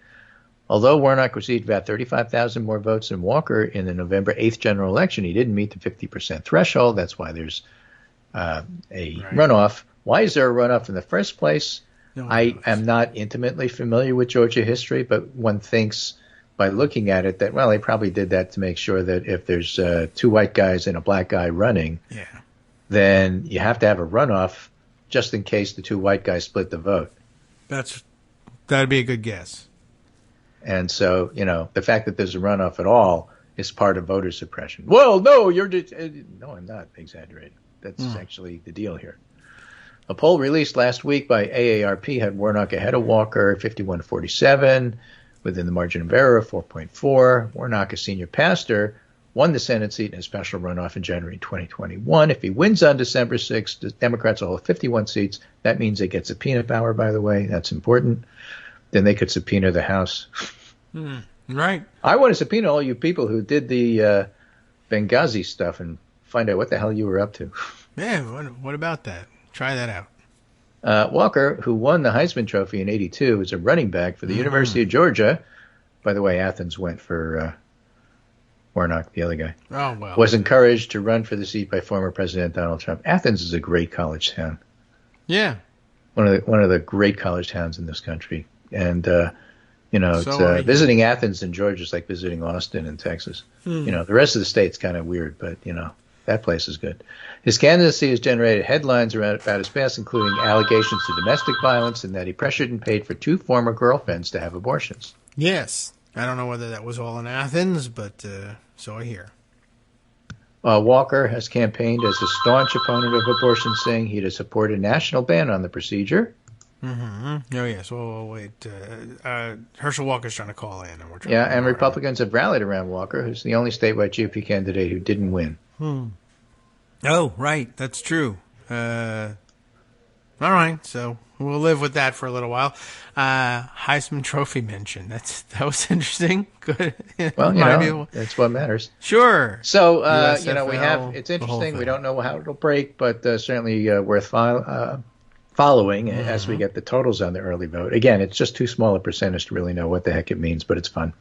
C: Although Warnock received about 35,000 more votes than Walker in the November 8th general election, he didn't meet the 50% threshold. That's why there's a runoff. Why is there a runoff in the first place? I am not intimately familiar with Georgia history, but one thinks by looking at it that, well, they probably did that to make sure that if there's 2 white guys and a black guy running, then you have to have a runoff just in case the 2 white guys split the vote.
B: That'd be a good guess.
C: And so, the fact that there's a runoff at all is part of voter suppression. Well, no, no, I'm not exaggerating. That's actually the deal here. A poll released last week by AARP had Warnock ahead of Walker, 51-47, within the margin of error of 4.4. Warnock, a senior pastor, won the Senate seat in a special runoff in January 2021. If he wins on December 6th, the Democrats will have 51 seats. That means they get subpoena power, by the way. That's important. Then they could subpoena the House.
B: Right.
C: I want to subpoena all you people who did the Benghazi stuff and find out what the hell you were up to.
B: Yeah, what about that? Try that out.
C: Walker, who won the Heisman Trophy in '82, is a running back for the University of Georgia. By the way, Athens went for Warnock, the other guy.
B: Oh, well.
C: Was encouraged to run for the seat by former President Donald Trump. Athens is a great college town.
B: Yeah.
C: One of the great college towns in this country. And, visiting Athens in Georgia is like visiting Austin in Texas. The rest of the state's kind of weird, but, that place is good. His candidacy has generated headlines about his past, including allegations of domestic violence and that he pressured and paid for 2 former girlfriends to have abortions.
B: Yes. I don't know whether that was all in Athens, but so I hear.
C: Walker has campaigned as a staunch opponent of abortion, saying he'd support a national ban on the procedure.
B: Oh, yes. Well, wait. Herschel Walker's trying to call in.
C: And Republicans have rallied around Walker, who's the only statewide GOP candidate who didn't win.
B: Oh, right. That's true. All right. So we'll live with that for a little while. Heisman Trophy mention. That was interesting. Good.
C: Well, that's what matters.
B: Sure.
C: So, it's interesting. We don't know how it'll break, but certainly worth following as we get the totals on the early vote. Again, it's just too small a percentage to really know what the heck it means, but it's fun.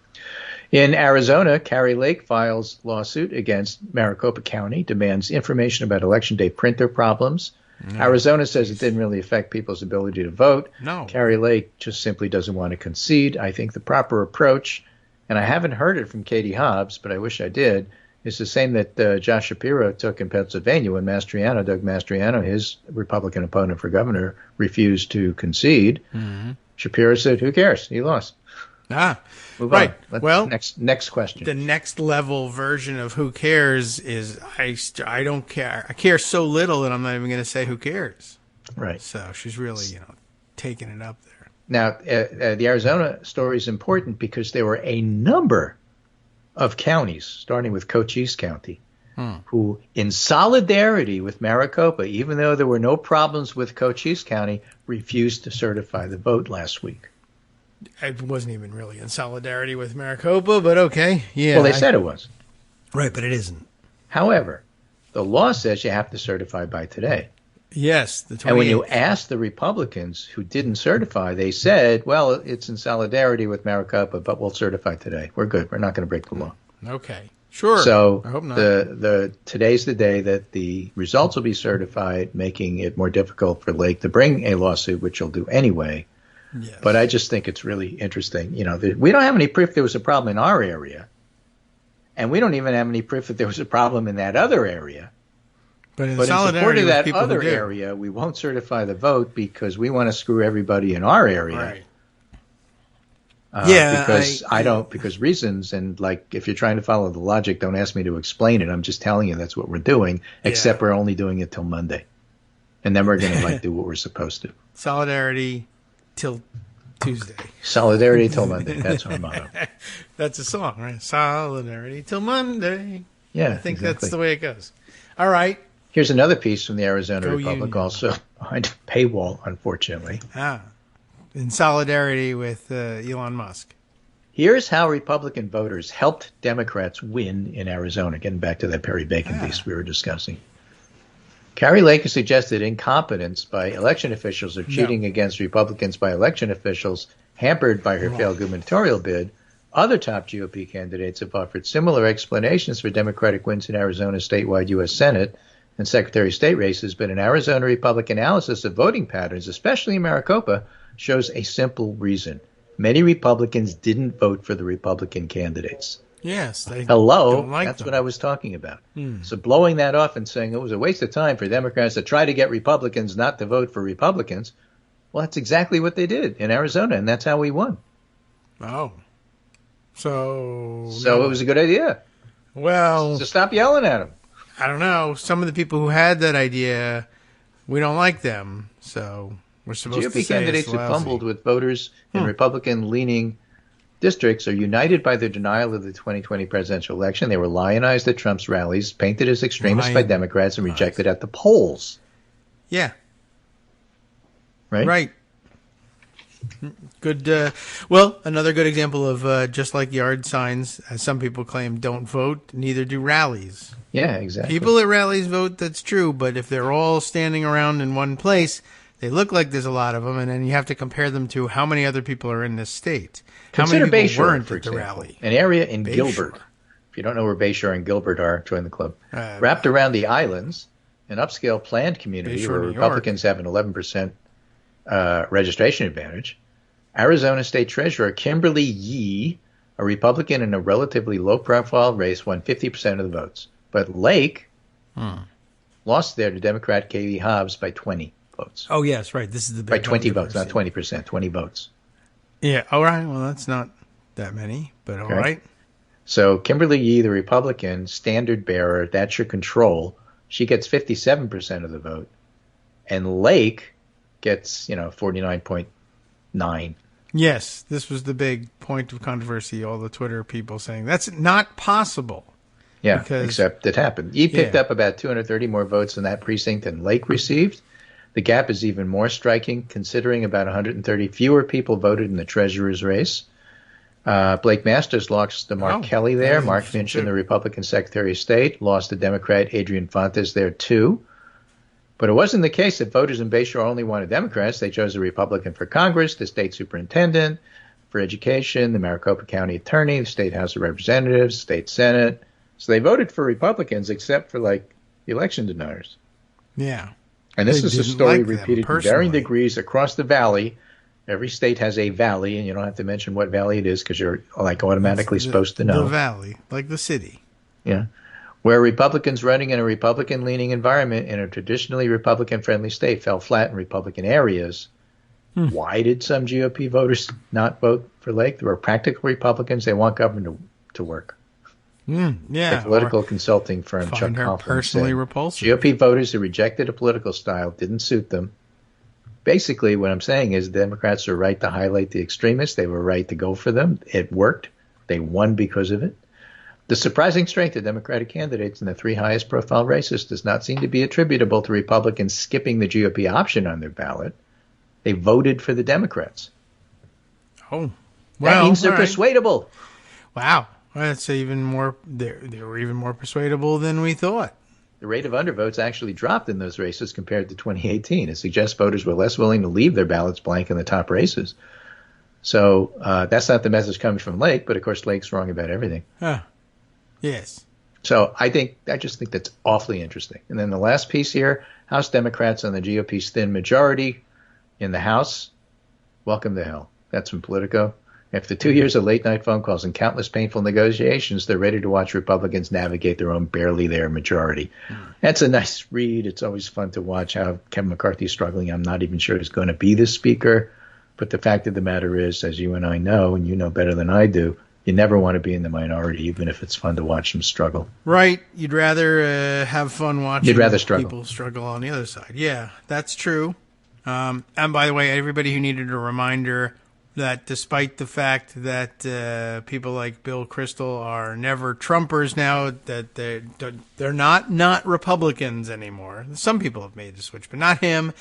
C: In Arizona, Kari Lake files lawsuit against Maricopa County, demands information about Election Day printer problems. Arizona says it didn't really affect people's ability to vote.
B: No.
C: Kari Lake just simply doesn't want to concede. I think the proper approach, and I haven't heard it from Katie Hobbs, but I wish I did, is the same that Josh Shapiro took in Pennsylvania when Doug Mastriano, his Republican opponent for governor, refused to concede. Shapiro said, who cares? He lost. Move
B: right.
C: on.
B: Well,
C: next question.
B: The next level version of who cares is I don't care. I care so little that I'm not even going to say who cares.
C: Right.
B: So she's really, taking it up there.
C: Now, the Arizona story is important because there were a number of counties, starting with Cochise County, who, in solidarity with Maricopa, even though there were no problems with Cochise County, refused to certify the vote last week.
B: It wasn't even really in solidarity with Maricopa, but okay. Yeah.
C: Well, they said it was.
B: Right, but it isn't.
C: However, the law says you have to certify by today.
B: Yes, the 28th.
C: And when you ask the Republicans who didn't certify, they said, well, it's in solidarity with Maricopa, but we'll certify today. We're good. We're not going to break the law.
B: Okay. Sure.
C: So
B: I hope not.
C: Today's the day that the results will be certified, making it more difficult for Lake to bring a lawsuit, which he'll do anyway.
B: Yes.
C: But I just think it's really interesting. We don't have any proof there was a problem in our area. And we don't even have any proof that there was a problem in that other area.
B: But in
C: support of that other
B: area,
C: area, we won't certify the vote because we want to screw everybody in our area.
B: Right.
C: Because reasons, and if you're trying to follow the logic, don't ask me to explain it. I'm just telling you that's what we're doing, except we're only doing it till Monday. And then we're going to do what we're supposed to.
B: Solidarity till Tuesday.
C: Solidarity till Monday. That's our motto.
B: That's a song, right? Solidarity till Monday.
C: Yeah,
B: I think
C: exactly.
B: that's the way it goes. All right.
C: Here's another piece from the Arizona
B: Go
C: Republic,
B: Union.
C: also behind a paywall, unfortunately.
B: In solidarity with Elon Musk.
C: Here's how Republican voters helped Democrats win in Arizona. Getting back to that Perry Bacon piece we were discussing. Kari Lake has suggested incompetence by election officials or cheating against Republicans by election officials hampered by her failed gubernatorial bid. Other top GOP candidates have offered similar explanations for Democratic wins in Arizona's statewide U.S. Senate and Secretary of State races, but an Arizona Republican analysis of voting patterns, especially in Maricopa, shows a simple reason. Many Republicans didn't vote for the Republican candidates.
B: Yes.
C: That's
B: them.
C: what I was talking about. So blowing that off and saying it was a waste of time for Democrats to try to get Republicans not to vote for Republicans, well, that's exactly what they did in Arizona, and that's how we won.
B: Oh. So
C: it was a good idea.
B: Well,
C: So stop yelling at him.
B: I don't know. Some of the people who had that idea, we don't like them. So we're supposed to
C: GOP
B: say
C: candidates
B: it's
C: who
B: lousy.
C: fumbled with voters in Republican-leaning districts are united by their denial of the 2020 presidential election. They were lionized at Trump's rallies, painted as extremists by Democrats, and rejected at the polls.
B: Yeah.
C: Right?
B: Right. Good. Well, another good example of just like yard signs, as some people claim, don't vote, neither do rallies.
C: Yeah, exactly.
B: People at rallies vote, that's true, but if they're all standing around in one place, they look like there's a lot of them, and then you have to compare them to how many other people are in this state.
C: Consider
B: How many people
C: Bayshore,
B: weren't
C: for
B: at the
C: example,
B: rally?
C: an area in
B: Bayshore.
C: Gilbert. If you don't know where Bayshore and Gilbert are, join the club. Wrapped around the islands, an upscale planned community
B: Bayshore,
C: where
B: New
C: Republicans have an 11% registration advantage. Arizona State Treasurer Kimberly Yee, a Republican in a relatively low-profile race, won 50% of the votes. But Lake lost there to Democrat Katie Hobbs by 20 votes.
B: Oh, yes, right. This is the big
C: By 20 votes,
B: controversy.
C: not 20%, 20 votes.
B: Yeah, all right. Well, that's not that many, but all
C: Okay.
B: right.
C: So Kimberly Yee, the Republican, standard bearer, that's your control. She gets 57% of the vote. And Lake gets, 49.9.
B: Yes, this was the big point of controversy. All the Twitter people saying that's not possible.
C: Yeah,
B: Because-
C: except it happened. He picked
B: Yeah.
C: up about 230 more votes in that precinct than Lake received. The gap is even more striking, considering about 130 fewer people voted in the treasurer's race. Blake Masters lost to Mark
B: Oh,
C: Kelly
B: that
C: there.
B: is
C: Mark
B: interesting,
C: Finchem,
B: too.
C: the Republican Secretary of State, lost to Democrat Adrian Fontes there too. But it wasn't the case that voters in Bayshore only wanted Democrats. They chose a Republican for Congress, the state superintendent, for education, the Maricopa County attorney, the state House of Representatives, state Senate. So they voted for Republicans except for the election deniers.
B: Yeah.
C: And this
B: They
C: is a
B: didn't
C: story
B: like them
C: repeated in
B: personally.
C: varying degrees across the valley. Every state has a valley, and you don't have to mention what valley it is because you're automatically supposed to know.
B: The valley, like the city.
C: Yeah. Where Republicans running in a Republican-leaning environment in a traditionally Republican-friendly state fell flat in Republican areas. Why did some GOP voters not vote for Lake? There were practical Republicans. They want government to work.
B: Yeah.
C: The political
B: or
C: consulting firm Chuck
B: find her
C: Coughlin
B: personally
C: said,
B: repulsive.
C: GOP voters who rejected a political style didn't suit them. Basically, what I'm saying is the Democrats are right to highlight the extremists. They were right to go for them. It worked. They won because of it. The surprising strength of Democratic candidates in the three highest profile races does not seem to be attributable to Republicans skipping the GOP option on their ballot. They voted for the Democrats.
B: Oh.
C: That means they're
B: all right.
C: persuadable.
B: Wow. Well, that's even more. They were even more persuadable than we thought.
C: The rate of undervotes actually dropped in those races compared to 2018. It suggests voters were less willing to leave their ballots blank in the top races. So that's not the message coming from Lake, but of course Lake's wrong about everything.
B: Yes.
C: So I just think that's awfully interesting. And then the last piece here, House Democrats on the GOP's thin majority in the House, welcome to hell. That's from Politico. After 2 years of late-night phone calls and countless painful negotiations, they're ready to watch Republicans navigate their own barely there majority. That's a nice read. It's always fun to watch how Kevin McCarthy's struggling. I'm not even sure he's going to be the speaker. But the fact of the matter is, as you and I know, and you know better than I do, you never want to be in the minority, even if it's fun to watch them struggle.
B: Right. You'd rather have fun watching
C: You'd rather struggle.
B: people struggle on the other side. Yeah, that's true. And by the way, everybody who needed a reminder that despite the fact that people like Bill Kristol are never Trumpers now, that they're not Republicans anymore. Some people have made the switch, but not him.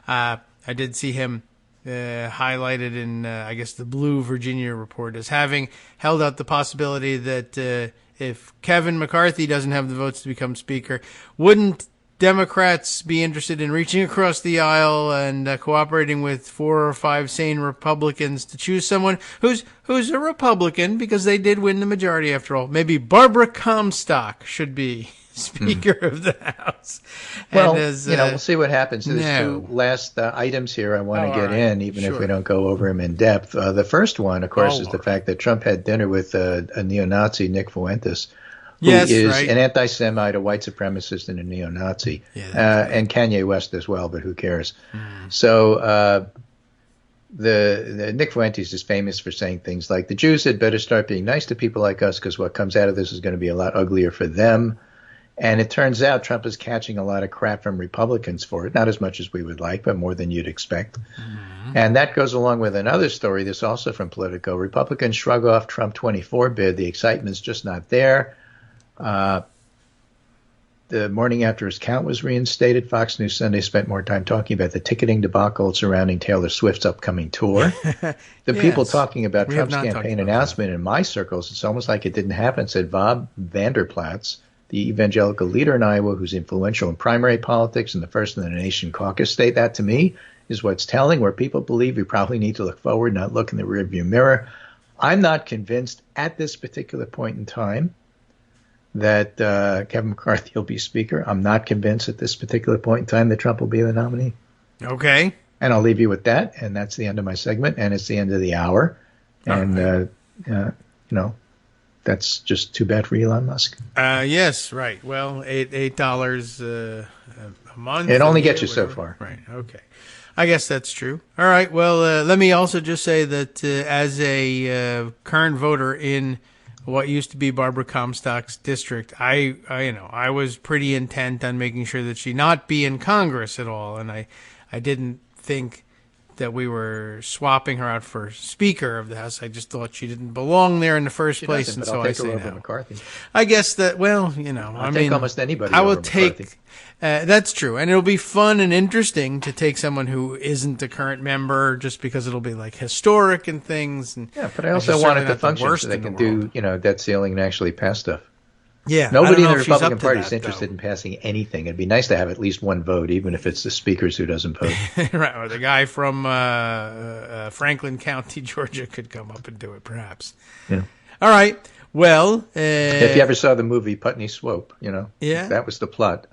B: I did see him highlighted in, I guess, the Blue Virginia Report as having held out the possibility that if Kevin McCarthy doesn't have the votes to become Speaker, wouldn't Democrats be interested in reaching across the aisle and cooperating with 4 or 5 sane Republicans to choose someone who's a Republican because they did win the majority after all? Maybe Barbara Comstock should be Speaker of the House.
C: Well,
B: and as,
C: we'll see what happens. There's
B: no.
C: 2 last items here I want to get
B: all right.
C: in, even if
B: Sure.
C: we don't go over them in depth. The first one, of course,
B: Oh,
C: is
B: all
C: the fact that Trump had dinner with a neo-Nazi, Nick Fuentes, who
B: Yes,
C: is
B: right.
C: an anti-Semite, a white supremacist, and a neo-Nazi.
B: Yeah, that's
C: And Kanye West as well, but who cares? So the Nick Fuentes is famous for saying things like the Jews had better start being nice to people like us because what comes out of this is going to be a lot uglier for them. And it turns out Trump is catching a lot of crap from Republicans for it, not as much as we would like, but more than you'd expect. Mm-hmm. And that goes along with another story that's also from Politico. Republicans shrug off Trump 24 bid. The excitement's just not there. The morning after his count was reinstated, Fox News Sunday spent more time talking about the ticketing debacle surrounding Taylor Swift's upcoming tour. The yes. people talking about Trump's campaign announcement in my circles, it's almost like it didn't happen, said Bob Vanderplatz, the evangelical leader in Iowa who's influential in primary politics in the First in the Nation caucus state. That, to me, is what's telling, where people believe we probably need to look forward, not look in the rearview mirror. I'm not convinced at this particular point in time that Kevin McCarthy will be Speaker. I'm not convinced at this particular point in time that Trump will be the nominee.
B: Okay.
C: And I'll leave you with that, and that's the end of my segment, and it's the end of the hour. And, that's just too bad for Elon Musk.
B: Yes, right. Well, $8 a month.
C: It only gets you so far.
B: Right, okay. I guess that's true. All right, well, let me also just say that as a current voter in what used to be Barbara Comstock's district, I was pretty intent on making sure that she not be in Congress at all, and I didn't think that we were swapping her out for Speaker of the House. I just thought she didn't belong there in the first place, and so I say no.
C: McCarthy.
B: I guess that, well,
C: I'll take almost anybody.
B: I will take. That's true, and it'll be fun and interesting to take someone who isn't a current member, just because it'll be like historic and things. And
C: yeah, but I also want it to function so they can do, debt ceiling and actually pass stuff.
B: Yeah,
C: nobody in the Republican Party is interested in passing anything. It'd be nice to have at least one vote, even if it's the speakers who doesn't vote.
B: Right, or the guy from Franklin County, Georgia, could come up and do it, perhaps.
C: Yeah.
B: All right. Well,
C: if you ever saw the movie Putney Swope,
B: yeah,
C: that was the plot.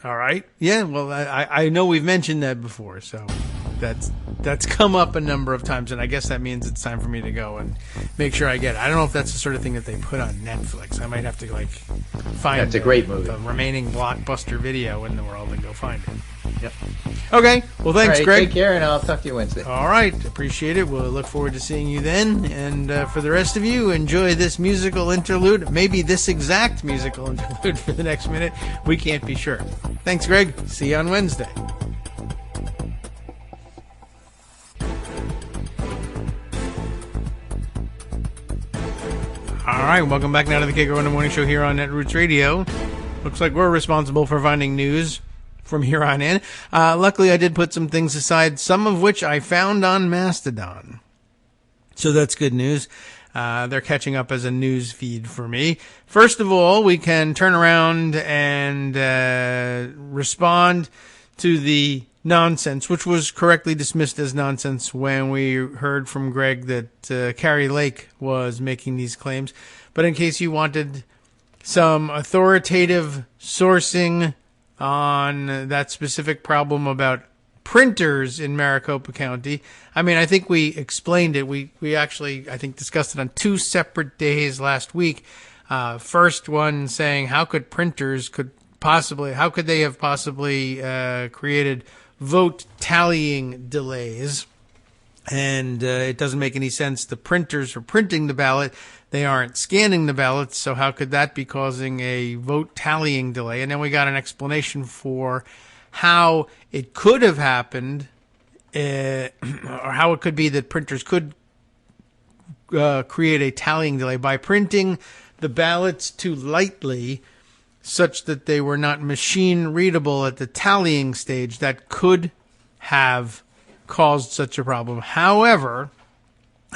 B: All right. Yeah. Well, I know we've mentioned that before, so that's come up a number of times, and I guess that means it's time for me to go and make sure I get it. I don't know if that's the sort of thing that they put on Netflix. I might have to find.
C: That's a great movie.
B: The remaining Blockbuster video in the world and go find it.
C: Yep.
B: Okay. Well, thanks, Greg.
C: Take care, and I'll talk to you Wednesday.
B: All right. Appreciate it. We'll look forward to seeing you then. And for the rest of you, enjoy this musical interlude. Maybe this exact musical interlude for the next minute. We can't be sure. Thanks, Greg. See you on Wednesday. All right, welcome back now to the Kagro in the Morning Show here on Netroots Radio. Looks like we're responsible for finding news from here on in. Luckily, I did put some things aside, some of which I found on Mastodon. So that's good news. They're catching up as a news feed for me. First of all, we can turn around and respond to the nonsense, which was correctly dismissed as nonsense when we heard from Greg that Carrie Lake was making these claims. But in case you wanted some authoritative sourcing on that specific problem about printers in Maricopa County, I think we explained it. We actually, I think, discussed it on 2 separate days last week. First one saying how could they have possibly created vote tallying delays? And it doesn't make any sense. The printers are printing the ballot. They aren't scanning the ballots. So how could that be causing a vote tallying delay? And then we got an explanation for how it could have happened, or how it could be that printers could create a tallying delay by printing the ballots too lightly, such that they were not machine readable at the tallying stage. That could have caused such a problem. However,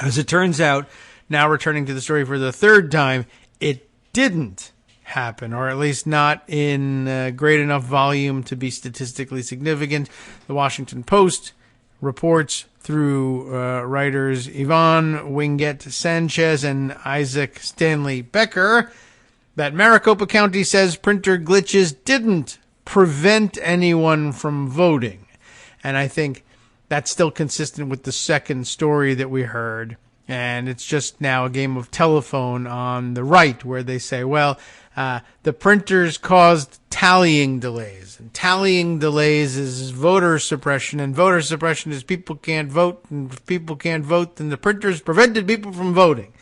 B: as it turns out, now returning to the story for the third time, it didn't happen, or at least not in great enough volume to be statistically significant. The Washington Post reports through writers Yvonne Winget Sanchez and Isaac Stanley Becker that Maricopa County says printer glitches didn't prevent anyone from voting. And I think that's still consistent with the second story that we heard. And it's just now a game of telephone on the right, where they say, well, the printers caused tallying delays. And tallying delays is voter suppression, and voter suppression is people can't vote, and if people can't vote, then the printers prevented people from voting.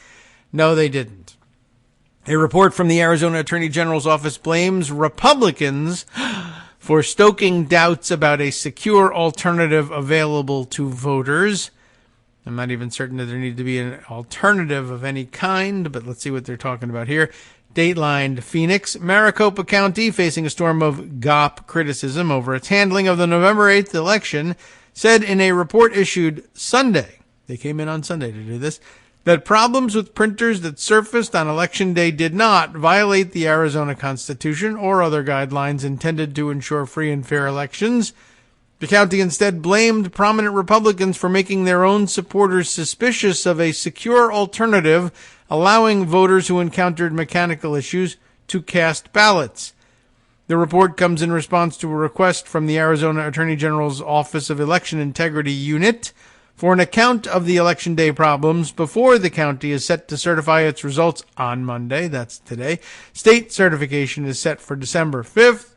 B: No, they didn't. A report from the Arizona Attorney General's office blames Republicans for stoking doubts about a secure alternative available to voters. I'm not even certain that there needs to be an alternative of any kind, but let's see what they're talking about here. Dateline Phoenix, Maricopa County, facing a storm of GOP criticism over its handling of the November 8th election, said in a report issued Sunday, they came in on Sunday to do this, that problems with printers that surfaced on Election Day did not violate the Arizona Constitution or other guidelines intended to ensure free and fair elections. The county instead blamed prominent Republicans for making their own supporters suspicious of a secure alternative, allowing voters who encountered mechanical issues to cast ballots. The report comes in response to a request from the Arizona Attorney General's Office of Election Integrity Unit for an account of the Election Day problems before the county is set to certify its results on Monday. That's today. State certification is set for December 5th.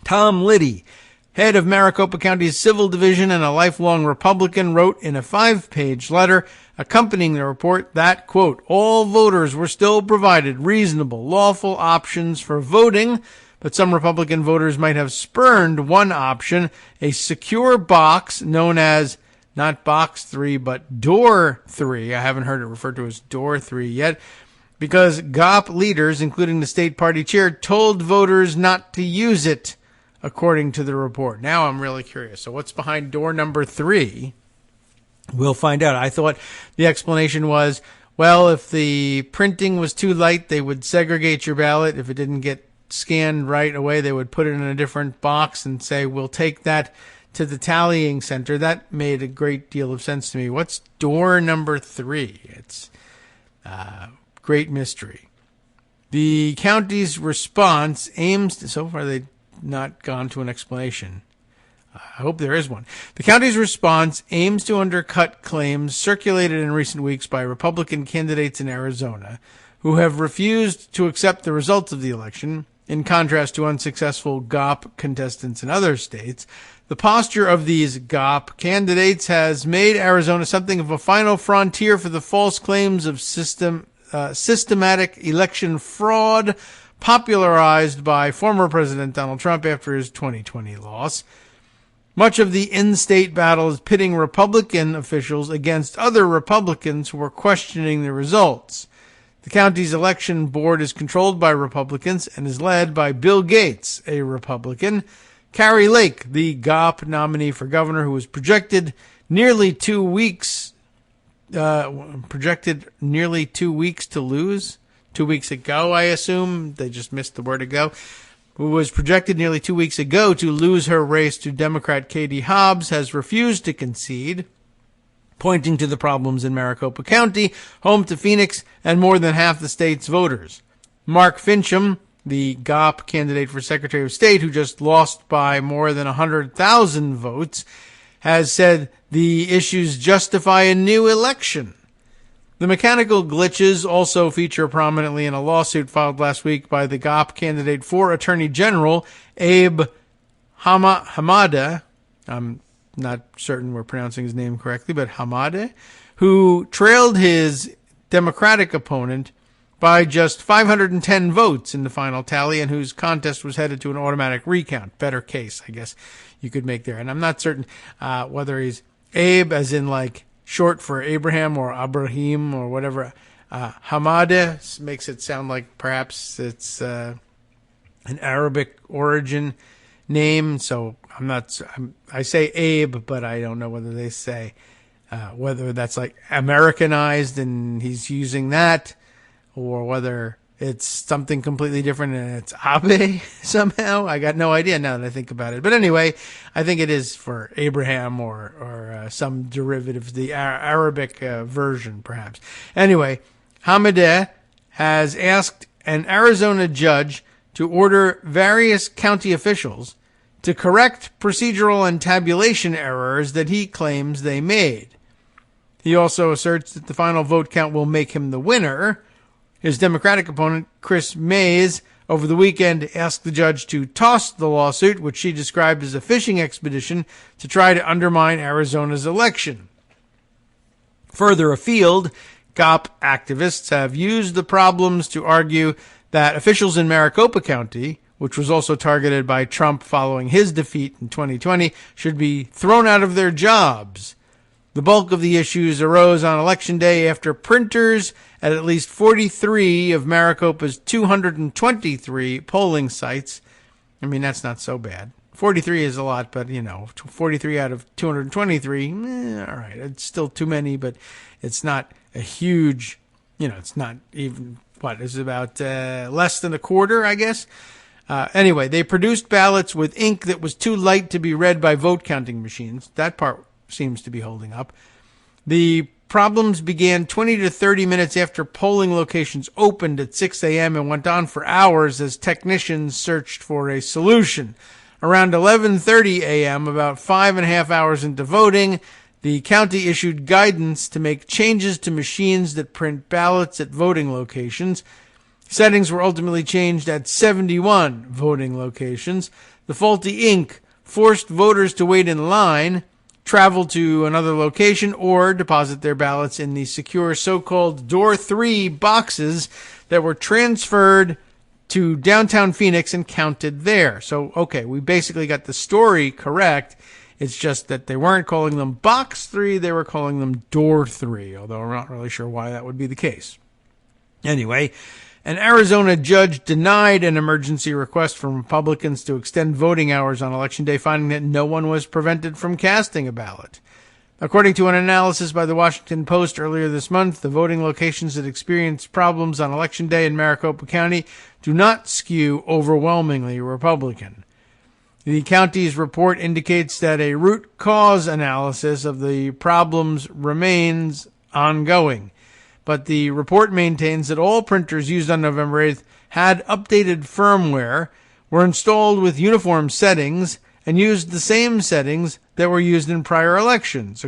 B: Tom Liddy, head of Maricopa County's Civil Division and a lifelong Republican, wrote in a 5-page letter accompanying the report that, quote, all voters were still provided reasonable, lawful options for voting, but some Republican voters might have spurned one option, a secure box known as not box 3, but door 3. I haven't heard it referred to as door 3 yet, because GOP leaders, including the state party chair, told voters not to use it, according to the report. Now I'm really curious. So what's behind door number 3? We'll find out. I thought the explanation was, well, if the printing was too light, they would segregate your ballot. If it didn't get scanned right away, they would put it in a different box and say, we'll take that to the tallying center. That made a great deal of sense to me. What's door number 3? It's great mystery. The county's response aims to, so far they've not gone to an explanation. I hope there is one. The county's response aims to undercut claims circulated in recent weeks by Republican candidates in Arizona who have refused to accept the results of the election, in contrast to unsuccessful GOP contestants in other states. The posture of these GOP candidates has made Arizona something of a final frontier for the false claims of systematic election fraud popularized by former President Donald Trump after his 2020 loss. Much of the in-state battle is pitting Republican officials against other Republicans who are questioning the results. The county's election board is controlled by Republicans and is led by Bill Gates, a Republican. Carrie Lake, the GOP nominee for governor, who was projected nearly 2 weeks to lose. 2 weeks ago, I assume. They just missed the word ago. Who was projected nearly 2 weeks ago to lose her race to Democrat Katie Hobbs, has refused to concede, pointing to the problems in Maricopa County, home to Phoenix and more than half the state's voters. Mark Fincham, the GOP candidate for Secretary of State, who just lost by more than 100,000 votes, has said the issues justify a new election. The mechanical glitches also feature prominently in a lawsuit filed last week by the GOP candidate for Attorney General, Abe Hamadeh. I'm not certain we're pronouncing his name correctly, but Hamadeh, who trailed his Democratic opponent by just 510 votes in the final tally, and whose contest was headed to an automatic recount. Better case, I guess you could make there. And I'm not certain whether he's Abe, as in like short for Abraham or Abraham or whatever. Hamadeh makes it sound like perhaps it's an Arabic origin name. So I say Abe, but I don't know whether they say whether that's like Americanized and he's using that, or whether it's something completely different and it's Abe somehow. I got no idea now that I think about it. But anyway, I think it is for Abraham or some derivative, the Arabic version perhaps. Anyway, Hamadeh has asked an Arizona judge to order various county officials to correct procedural and tabulation errors that he claims they made. He also asserts that the final vote count will make him the winner. His Democratic opponent, Chris Mays, over the weekend asked the judge to toss the lawsuit, which she described as a fishing expedition to try to undermine Arizona's election. Further afield, GOP activists have used the problems to argue that officials in Maricopa County, which was also targeted by Trump following his defeat in 2020, should be thrown out of their jobs. The bulk of the issues arose on Election Day after printers at least 43 of Maricopa's 223 polling sites. I mean, that's not so bad. 43 is a lot, but, 43 out of 223, all right. It's still too many, but it's not a huge, it's not even, it's about less than a quarter, I guess. Anyway, they produced ballots with ink that was too light to be read by vote counting machines. That part seems to be holding up. The problems began 20 to 30 minutes after polling locations opened at 6 a.m. and went on for hours as technicians searched for a solution. Around 11:30 a.m., about 5.5 hours into voting, the county issued guidance to make changes to machines that print ballots at voting locations. Settings were ultimately changed at 71 voting locations. The faulty ink forced voters to wait in line, travel to another location, or deposit their ballots in the secure so-called Door 3 boxes that were transferred to downtown Phoenix and counted there. So, okay, we basically got the story correct. It's just that they weren't calling them Box 3, they were calling them Door 3, although I'm not really sure why that would be the case. Anyway, an Arizona judge denied an emergency request from Republicans to extend voting hours on Election Day, finding that no one was prevented from casting a ballot. According to an analysis by the Washington Post earlier this month, the voting locations that experienced problems on Election Day in Maricopa County do not skew overwhelmingly Republican. The county's report indicates that a root cause analysis of the problems remains ongoing. But the report maintains that all printers used on November 8th had updated firmware, were installed with uniform settings, and used the same settings that were used in prior elections,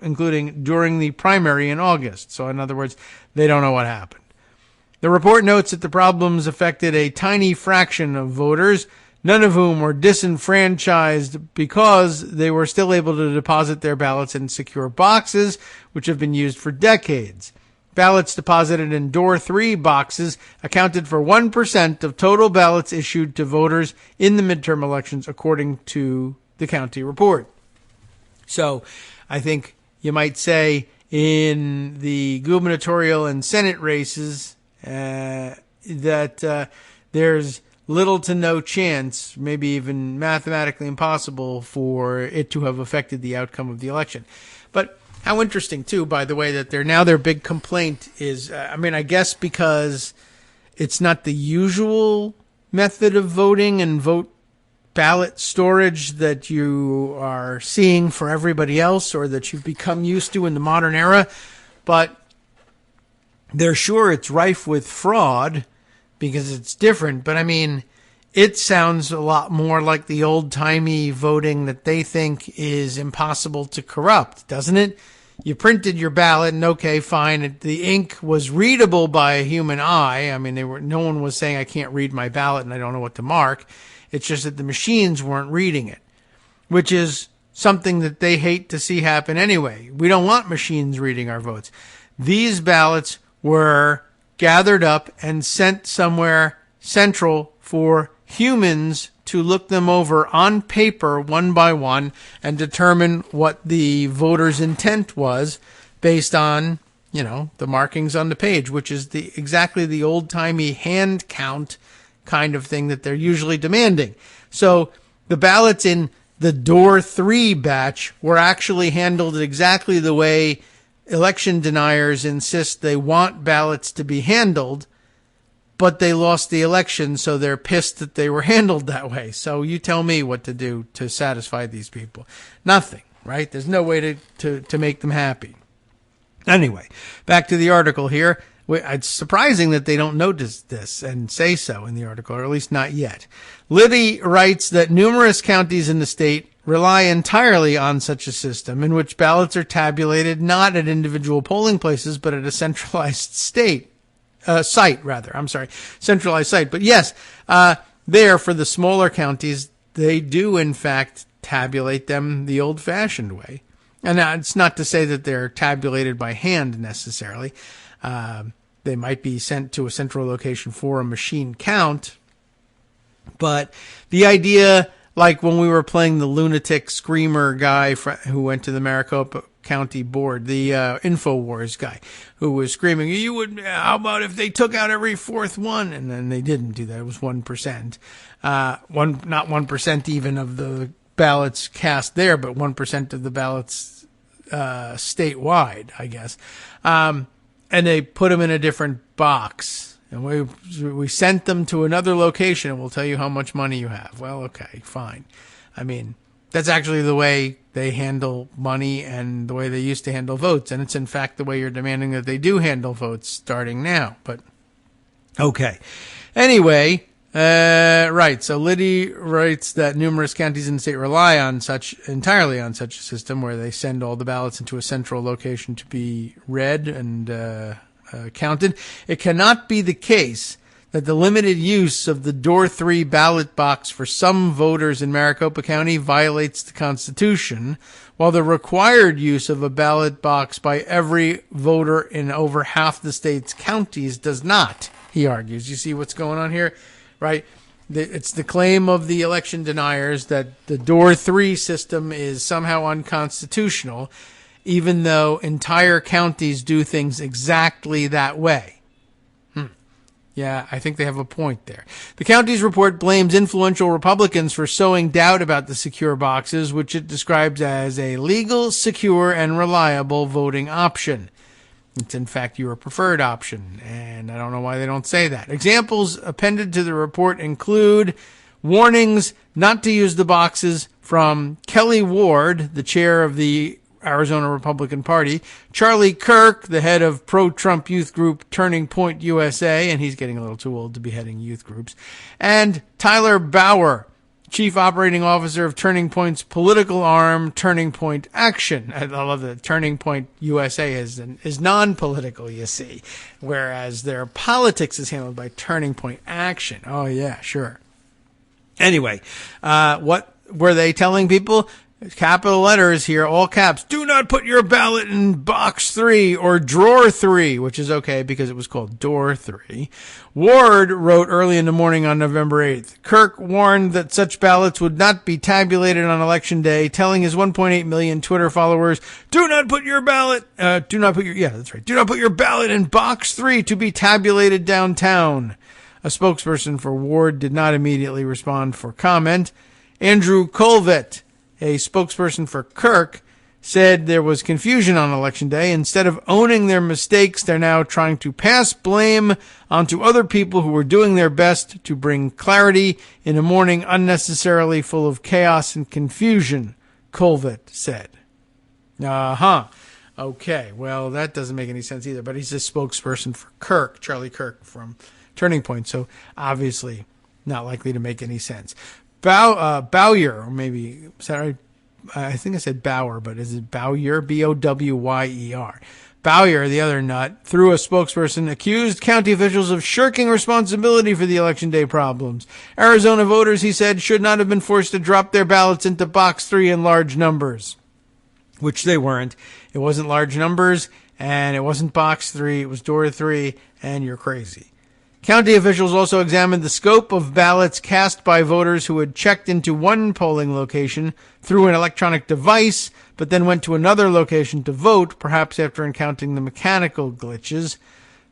B: including during the primary in August. So, in other words, they don't know what happened. The report notes that the problems affected a tiny fraction of voters, none of whom were disenfranchised because they were still able to deposit their ballots in secure boxes, which have been used for decades. Ballots deposited in Door 3 boxes accounted for 1% of total ballots issued to voters in the midterm elections, according to the county report. So I think you might say in the gubernatorial and Senate races that there's little to no chance, maybe even mathematically impossible, for it to have affected the outcome of the election. But how interesting, too, by the way, that their big complaint is, I guess because it's not the usual method of voting and vote ballot storage that you are seeing for everybody else or that you've become used to in the modern era. But they're sure it's rife with fraud because it's different. But, it sounds a lot more like the old-timey voting that they think is impossible to corrupt, doesn't it? You printed your ballot, and okay, fine. The ink was readable by a human eye. No one was saying I can't read my ballot and I don't know what to mark. It's just that the machines weren't reading it, which is something that they hate to see happen anyway. We don't want machines reading our votes. These ballots were gathered up and sent somewhere central for humans to look them over on paper one by one and determine what the voter's intent was based on, the markings on the page, which is exactly the old-timey hand count kind of thing that they're usually demanding. So the ballots in the Door 3 batch were actually handled exactly the way election deniers insist they want ballots to be handled, but they lost the election, so they're pissed that they were handled that way. So you tell me what to do to satisfy these people. Nothing, right? There's no way to make them happy. Anyway, back to the article here. It's surprising that they don't notice this and say so in the article, or at least not yet. Liddy writes that numerous counties in the state rely entirely on such a system in which ballots are tabulated not at individual polling places, but at a centralized state site, rather. I'm sorry, centralized site. But yes, there for the smaller counties, they do in fact tabulate them the old-fashioned way. And it's not to say that they're tabulated by hand necessarily. They might be sent to a central location for a machine count. But the idea, like when we were playing the lunatic screamer guy who went to the Maricopa County Board, the InfoWars guy, who was screaming, how about if they took out every fourth one? And then they didn't do that. It was 1%. Not 1% even of the ballots cast there, but 1% of the ballots statewide, I guess. And they put them in a different box. And we sent them to another location, and we'll tell you how much money you have. Well, okay, fine. I mean, that's actually the way they handle money and the way they used to handle votes. And it's, in fact, the way you're demanding that they do handle votes starting now. But, okay. Anyway, right. So Liddy writes that numerous counties in the state rely entirely on such a system where they send all the ballots into a central location to be read and counted. It cannot be the case that the limited use of the door 3 ballot box for some voters in Maricopa County violates the Constitution, while the required use of a ballot box by every voter in over half the state's counties does not, he argues. You see what's going on here, right? It's the claim of the election deniers that the door 3 system is somehow unconstitutional, even though entire counties do things exactly that way. Yeah, I think they have a point there. The county's report blames influential Republicans for sowing doubt about the secure boxes, which it describes as a legal, secure, and reliable voting option. It's, in fact, your preferred option, and I don't know why they don't say that. Examples appended to the report include warnings not to use the boxes from Kelly Ward, the chair of the Arizona Republican Party, Charlie Kirk, the head of pro-Trump youth group Turning Point USA, and he's getting a little too old to be heading youth groups, and Tyler Bauer, chief operating officer of Turning Point's political arm, Turning Point Action. I love that Turning Point USA is non-political, you see, whereas their politics is handled by Turning Point Action. Oh, yeah, sure. Anyway, what were they telling people? Capital letters here, all caps. Do not put your ballot in box 3 or drawer 3, which is okay because it was called door 3. Ward wrote early in the morning on November 8th. Kirk warned that such ballots would not be tabulated on Election Day, telling his 1.8 million Twitter followers, do not put your ballot in box 3 to be tabulated downtown. A spokesperson for Ward did not immediately respond for comment. Andrew Colvett, a spokesperson for Kirk, said there was confusion on Election Day. Instead of owning their mistakes, they're now trying to pass blame onto other people who were doing their best to bring clarity in a morning unnecessarily full of chaos and confusion, Colvett said. Okay, well, that doesn't make any sense either, but he's a spokesperson for Kirk, Charlie Kirk from Turning Point, so obviously not likely to make any sense. Bowyer, or maybe, sorry, I think I said Bauer, but is it Bowyer? Bowyer. Bowyer, the other nut, through a spokesperson, accused county officials of shirking responsibility for the Election Day problems. Arizona voters, he said, should not have been forced to drop their ballots into box 3 in large numbers, which they weren't. It wasn't large numbers, and it wasn't box 3. It was door 3, and you're crazy. County officials also examined the scope of ballots cast by voters who had checked into one polling location through an electronic device, but then went to another location to vote, perhaps after encountering the mechanical glitches.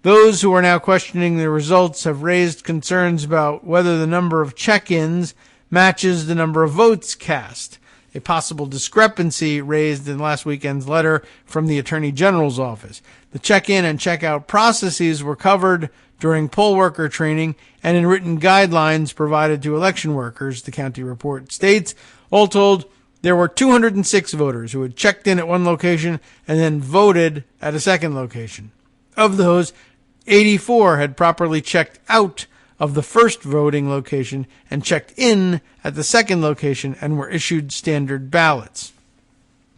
B: Those who are now questioning the results have raised concerns about whether the number of check-ins matches the number of votes cast, a possible discrepancy raised in last weekend's letter from the Attorney General's office. The check-in and check-out processes were covered during poll worker training and in written guidelines provided to election workers, the county report states. All told, there were 206 voters who had checked in at one location and then voted at a second location. Of those, 84 had properly checked out of the first voting location and checked in at the second location and were issued standard ballots.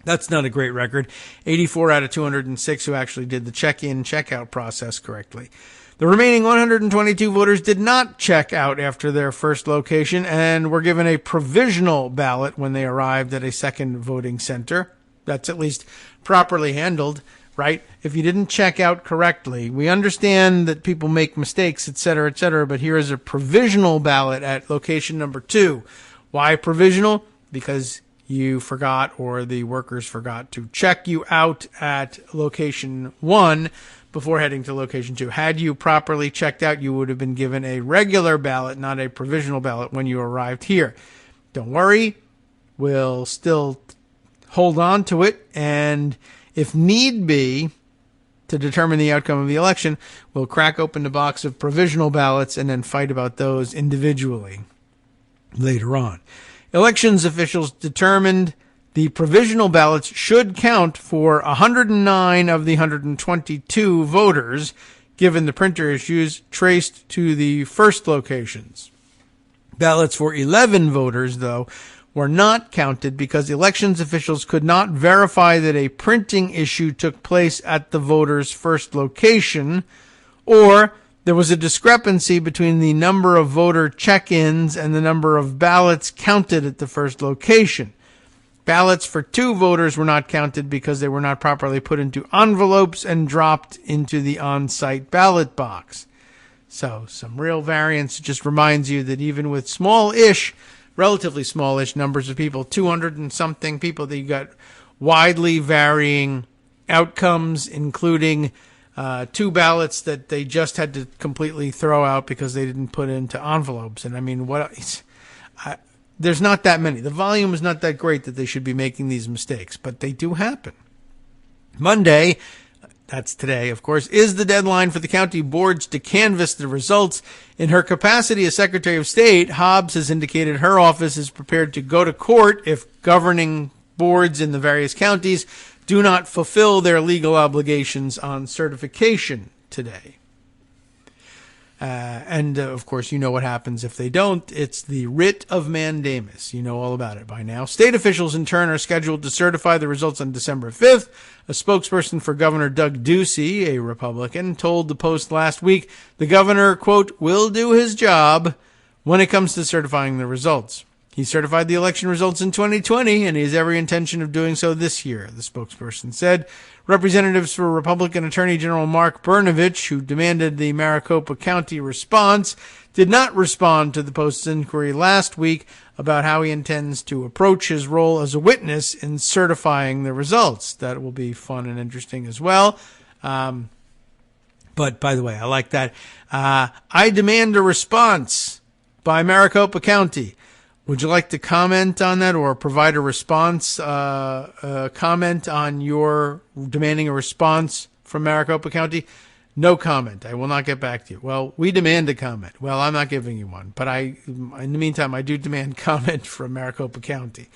B: That's not a great record. 84 out of 206 who actually did the check-in, check-out process correctly. The remaining 122 voters did not check out after their first location and were given a provisional ballot when they arrived at a second voting center. That's at least properly handled, right? If you didn't check out correctly, we understand that people make mistakes, et cetera, but here is a provisional ballot at location number 2. Why provisional? Because you forgot, or the workers forgot, to check you out at location 1 before heading to location 2. Had you properly checked out, you would have been given a regular ballot, not a provisional ballot, when you arrived here. Don't worry, we'll still hold on to it, and if need be, to determine the outcome of the election, we'll crack open the box of provisional ballots and then fight about those individually later on. Elections officials determined the provisional ballots should count for 109 of the 122 voters, given the printer issues traced to the first locations. Ballots for 11 voters, though, were not counted because elections officials could not verify that a printing issue took place at the voter's first location, or there was a discrepancy between the number of voter check-ins and the number of ballots counted at the first location. Ballots for 2 voters were not counted because they were not properly put into envelopes and dropped into the on-site ballot box. So, some real variance. It just reminds you that even with relatively smallish numbers of people, 200 and something people, that you got widely varying outcomes, including 2 ballots that they just had to completely throw out because they didn't put into envelopes. And I mean, there's not that many. The volume is not that great that they should be making these mistakes, but they do happen. Monday, that's today, of course, is the deadline for the county boards to canvass the results. In her capacity as Secretary of State, Hobbs has indicated her office is prepared to go to court if governing boards in the various counties do not fulfill their legal obligations on certification today. And of course, you know what happens if they don't. It's the writ of mandamus. You know all about it by now. State officials, in turn, are scheduled to certify the results on December 5th. A spokesperson for Governor Doug Ducey, a Republican, told the Post last week the governor, quote, will do his job when it comes to certifying the results. He certified the election results in 2020, and he has every intention of doing so this year, the spokesperson said. Representatives for Republican Attorney General Mark Brnovich, who demanded the Maricopa County response, did not respond to the Post's inquiry last week about how he intends to approach his role as a witness in certifying the results. That will be fun and interesting as well. But by the way, I like that. I demand a response by Maricopa County. Would you like to comment on that or provide a response, comment on your demanding a response from Maricopa County? No comment. I will not get back to you. Well, we demand a comment. Well, I'm not giving you one, but in the meantime, I do demand comment from Maricopa County.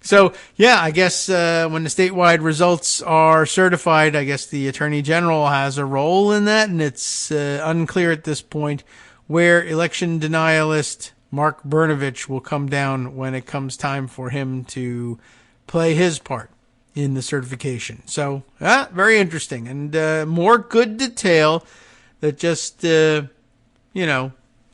B: So, yeah, I guess when the statewide results are certified, I guess the Attorney General has a role in that, and it's unclear at this point where election denialist Mark Brnovich will come down when it comes time for him to play his part in the certification. So, very interesting. And more good detail that just, I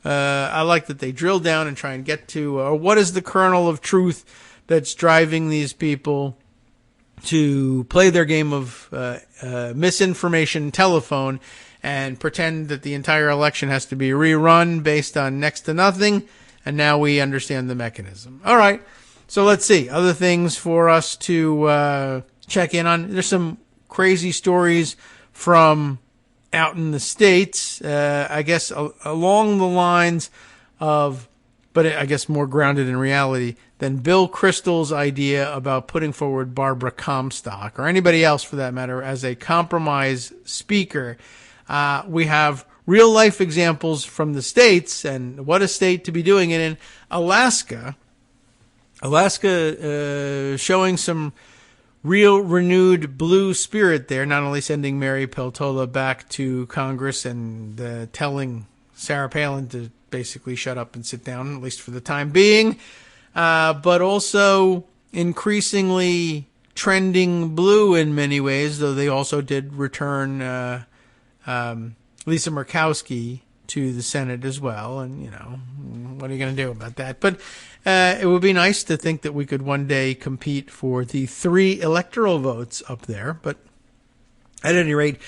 B: like that they drill down and try and get to what is the kernel of truth that's driving these people to play their game of misinformation telephone and pretend that the entire election has to be rerun based on next to nothing. And now we understand the mechanism. All right. So let's see. Other things for us to check in on. There's some crazy stories from out in the States, I guess along the lines of, but I guess more grounded in reality than Bill Kristol's idea about putting forward Barbara Comstock, or anybody else for that matter, as a compromise speaker. We have real life examples from the states, and what a state to be doing it in. Alaska showing some real renewed blue spirit there, not only sending Mary Peltola back to Congress and telling Sarah Palin to basically shut up and sit down, at least for the time being, but also increasingly trending blue in many ways, though they also did return Lisa Murkowski to the Senate as well. And, what are you going to do about that? But it would be nice to think that we could one day compete for the 3 electoral votes up there. But at any rate,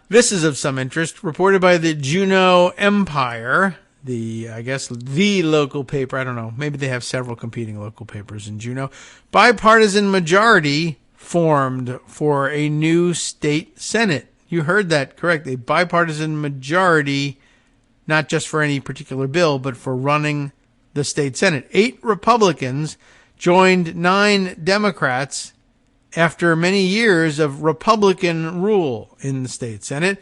B: this is of some interest. Reported by the Juneau Empire, the local paper. I don't know. Maybe they have several competing local papers in Juneau. Bipartisan majority formed for a new state Senate. You heard that correct. A bipartisan majority, not just for any particular bill, but for running the state Senate. 8 Republicans joined 9 Democrats after many years of Republican rule in the state Senate.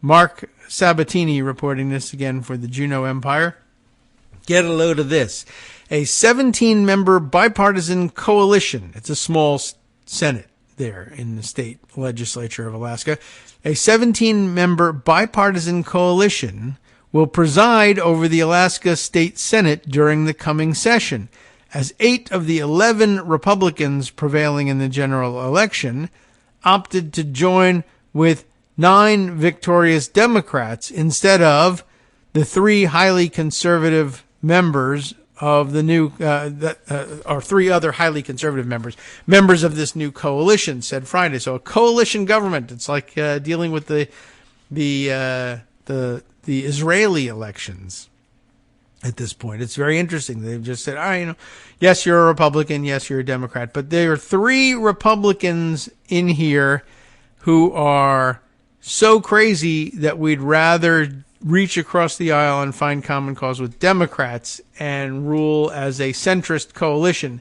B: Mark Sabatini reporting this again for the Juneau Empire. Get a load of this. A 17-member bipartisan coalition. It's a small Senate there in the state legislature of Alaska. A 17-member bipartisan coalition will preside over the Alaska State Senate during the coming session, as 8 of the 11 Republicans prevailing in the general election opted to join with 9 victorious Democrats instead of the 3 highly conservative members of the new, or 3 other highly conservative members of this new coalition, said Friday. So a coalition government. It's like dealing with the Israeli elections at this point. It's very interesting. They've just said, yes, you're a Republican, yes, you're a Democrat, but there are 3 Republicans in here who are so crazy that we'd rather reach across the aisle and find common cause with Democrats and rule as a centrist coalition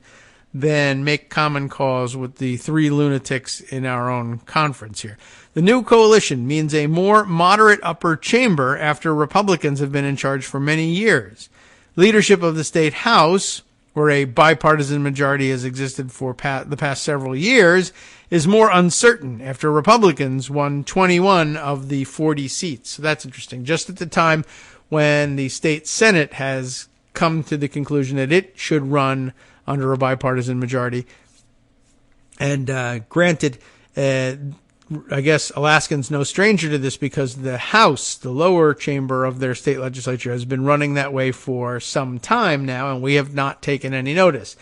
B: than make common cause with the 3 lunatics in our own conference here. The new coalition means a more moderate upper chamber after Republicans have been in charge for many years. Leadership of the state House, where a bipartisan majority has existed for the past several years, is more uncertain after Republicans won 21 of the 40 seats. So that's interesting. Just at the time when the state Senate has come to the conclusion that it should run under a bipartisan majority. And granted, I guess Alaskans no stranger to this because the House, the lower chamber of their state legislature, has been running that way for some time now, and we have not taken any notice.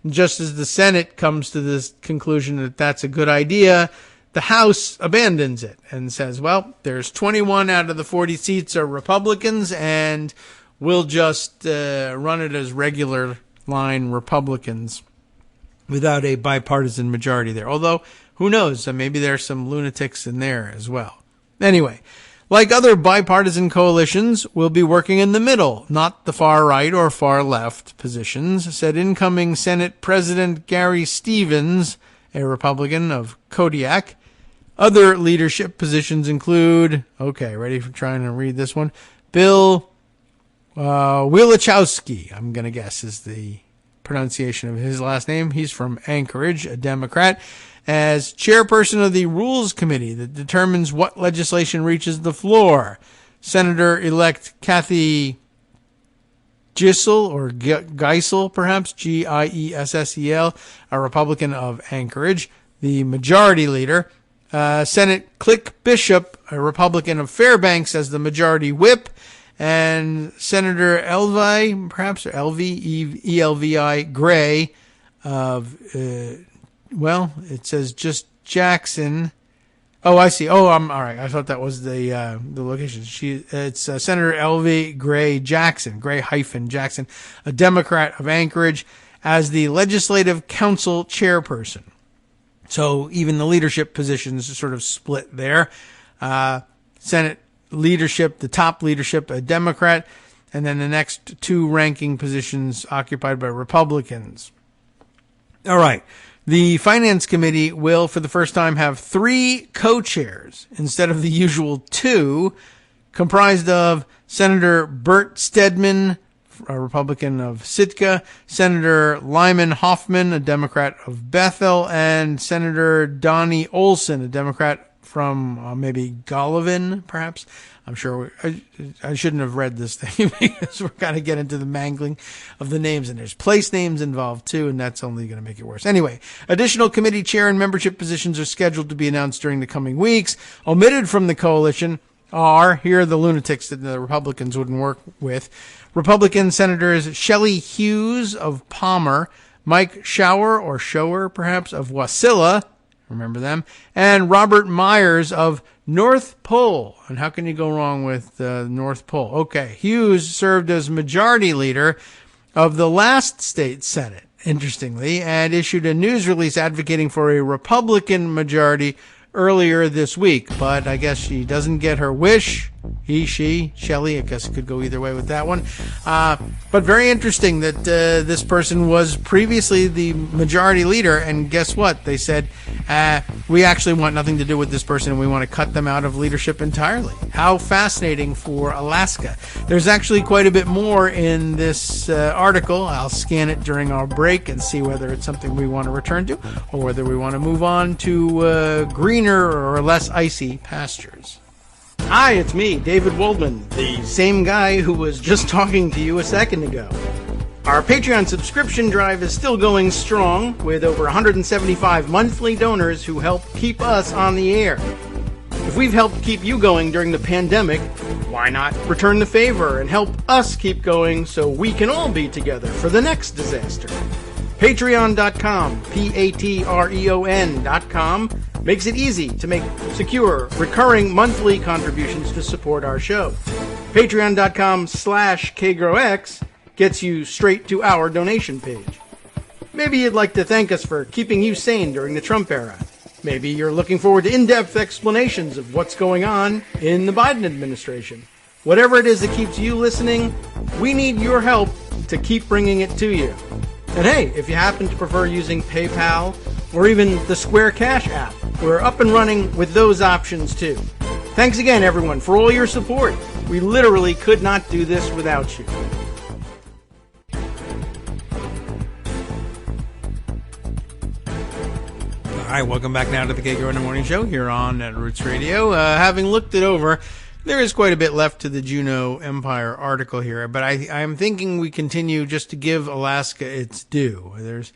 B: Just as the Senate comes to this conclusion that that's a good idea, the House abandons it and says, well, there's 21 out of the 40 seats are Republicans, and we'll just run it as regular line Republicans without a bipartisan majority there. Although, who knows? Maybe there's some lunatics in there as well. Anyway, like other bipartisan coalitions, we'll be working in the middle, not the far right or far left positions, said incoming Senate President Gary Stevens, a Republican of Kodiak. Other leadership positions include, ready for trying to read this one, Bill Wielechowski, I'm going to guess is the pronunciation of his last name. He's from Anchorage, a Democrat, as chairperson of the Rules Committee that determines what legislation reaches the floor. Senator-elect Kathy Gissel, or Geisel, perhaps, Giessel, a Republican of Anchorage, the majority leader. Senate Click Bishop, a Republican of Fairbanks, as the majority whip. And Senator Elvi, perhaps, or Elvi Gray of, it says just Jackson. Oh, I see. Oh, all right. I thought that was the location. It's Senator Elvi Gray Jackson, Gray-Jackson, a Democrat of Anchorage, as the Legislative Council chairperson. So even the leadership positions are sort of split there. Senate leadership, the top leadership, a Democrat, and then the next 2 ranking positions occupied by Republicans. All right. The Finance Committee will, for the first time, have 3 co-chairs instead of the usual 2, comprised of Senator Bert Stedman, a Republican of Sitka, Senator Lyman Hoffman, a Democrat of Bethel, and Senator Donnie Olson, a Democrat from maybe Golovin, perhaps. I'm sure I shouldn't have read this thing because we're going to get into the mangling of the names, and there's place names involved too, and that's only going to make it worse. Anyway, additional committee chair and membership positions are scheduled to be announced during the coming weeks. Omitted from the coalition are, here are the lunatics that the Republicans wouldn't work with. Republican Senators Shelley Hughes of Palmer, Mike Shower perhaps, of Wasilla, remember them, and Robert Myers of North Pole. And how can you go wrong with North Pole? Okay, Hughes served as majority leader of the last state Senate, interestingly, and issued a news release advocating for a Republican majority earlier this week. But I guess she doesn't get her wish. Shelley, I guess it could go either way with that one. But very interesting that this person was previously the majority leader, and guess what? They said, we actually want nothing to do with this person, and we want to cut them out of leadership entirely. How fascinating for Alaska. There's actually quite a bit more in this article. I'll scan it during our break and see whether it's something we want to return to, or whether we want to move on to greener or less icy pastures. Hi, it's me, David Waldman, the same guy who was just talking to you a second ago. Our Patreon subscription drive is still going strong, with over 175 monthly donors who help keep us on the air. If we've helped keep you going during the pandemic, why not return the favor and help us keep going so we can all be together for the next disaster? Patreon.com, Patreon.com, makes it easy to make secure, recurring monthly contributions to support our show. Patreon.com/KagroX gets you straight to our donation page. Maybe you'd like to thank us for keeping you sane during the Trump era. Maybe you're looking forward to in-depth explanations of what's going on in the Biden administration. Whatever it is that keeps you listening, we need your help to keep bringing it to you. And hey, if you happen to prefer using PayPal or even the Square Cash app, we're up and running with those options too. Thanks again, everyone, for all your support. We literally could not do this without you. All right, welcome back now to the Kagro in the Morning Show here on Roots Radio. Having looked it over, there is quite a bit left to the Juneau Empire article here, but I'm thinking we continue just to give Alaska its due. There's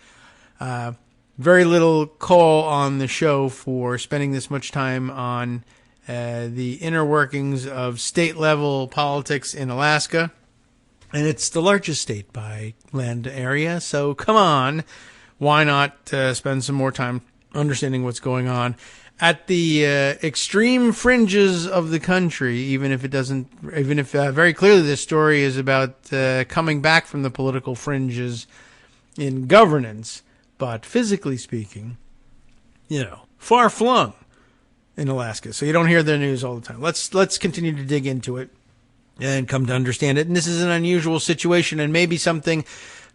B: very little call on the show for spending this much time on the inner workings of state-level politics in Alaska, and it's the largest state by land area, so come on, why not spend some more time understanding what's going on at the extreme fringes of the country, even if very clearly this story is about coming back from the political fringes in governance, but physically speaking, far flung in Alaska. So you don't hear the news all the time. Let's continue to dig into it and come to understand it. And this is an unusual situation, and maybe something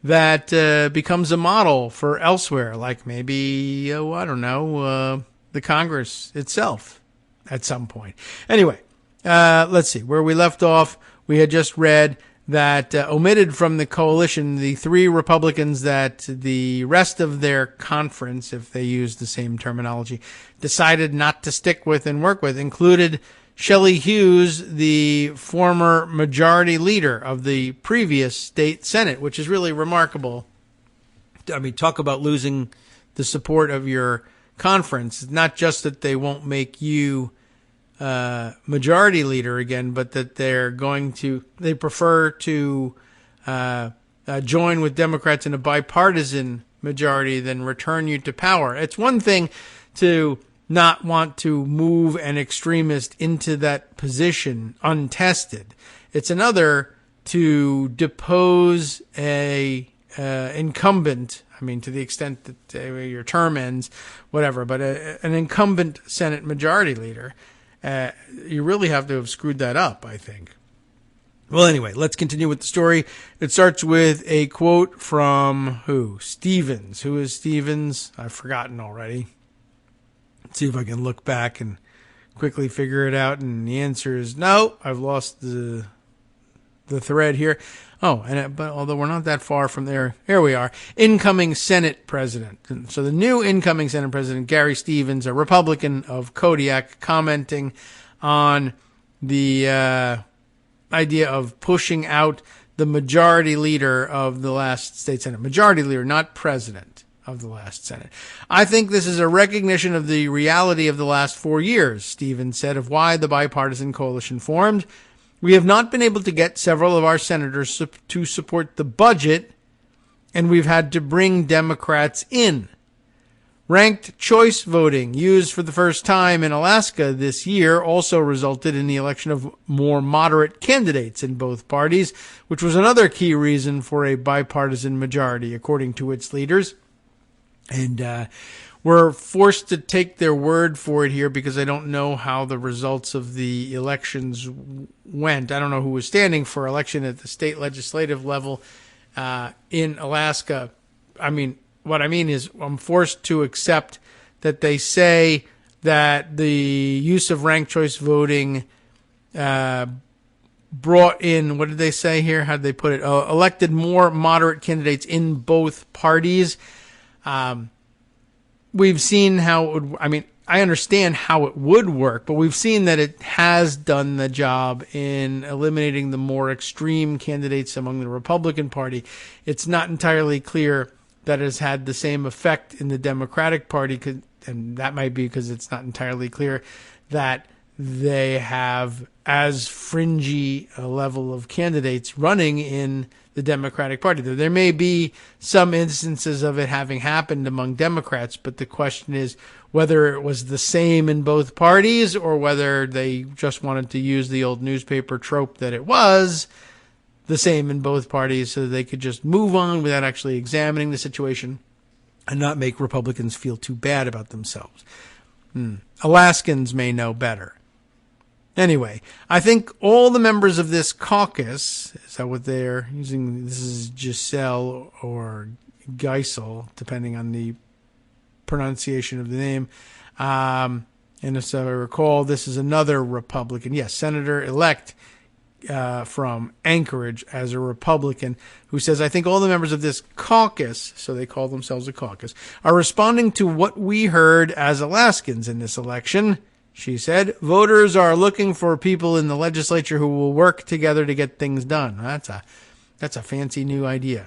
B: that becomes a model for elsewhere, like maybe, the Congress itself at some point. Anyway, let's see. Where we left off, we had just read that omitted from the coalition, the three Republicans that the rest of their conference, if they use the same terminology, decided not to stick with and work with, included Shelley Hughes, the former majority leader of the previous state Senate, which is really remarkable. I mean, talk about losing the support of your conference. It's not just that they won't make you majority leader again, but that they prefer to join with Democrats in a bipartisan majority than return you to power. It's one thing to not want to move an extremist into that position untested. It's another to depose a incumbent. I mean, to the extent that your term ends, whatever, but an incumbent Senate majority leader, you really have to have screwed that up, I think. Well, anyway, let's continue with the story. It starts with a quote from who? Stevens. Who is Stevens? I've forgotten already. Let's see if I can look back and quickly figure it out. And the answer is no. I've lost the thread here. Oh, but although we're not that far from there, here we are. Incoming Senate President. And so the new incoming Senate President, Gary Stevens, a Republican of Kodiak, commenting on the idea of pushing out the majority leader of the last state Senate. Majority leader, not president. of the last Senate. I think this is a recognition of the reality of the last 4 years, Stevens said, of why the bipartisan coalition formed. We have not been able to get several of our senators to support the budget, and we've had to bring Democrats in. Ranked choice voting, used for the first time in Alaska this year, also resulted in the election of more moderate candidates in both parties, which was another key reason for a bipartisan majority, according to its leaders. And we're forced to take their word for it here because I don't know how the results of the elections went. I don't know who was standing for election at the state legislative level in Alaska. What I mean is I'm forced to accept that they say that the use of ranked choice voting brought in, what did they say here? How did they put it? Elected more moderate candidates in both parties. We've seen how it would, I understand how it would work, but we've seen that it has done the job in eliminating the more extreme candidates among the Republican Party. It's not entirely clear that has had the same effect in the Democratic Party, and that might be because it's not entirely clear that they have as fringy a level of candidates running in the Democratic Party. There may be some instances of it having happened among Democrats, but the question is whether it was the same in both parties or whether they just wanted to use the old newspaper trope that it was the same in both parties so they could just move on without actually examining the situation and not make Republicans feel too bad about themselves. Alaskans may know better. Anyway, I think all the members of this caucus, is that what they're using? This is Giselle or Geisel, depending on the pronunciation of the name. And as I recall, this is another Republican. Yes, Senator-elect from Anchorage as a Republican, who says, I think all the members of this caucus, so they call themselves a caucus, are responding to what we heard as Alaskans in this election. She said, voters are looking for people in the legislature who will work together to get things done. That's a fancy new idea.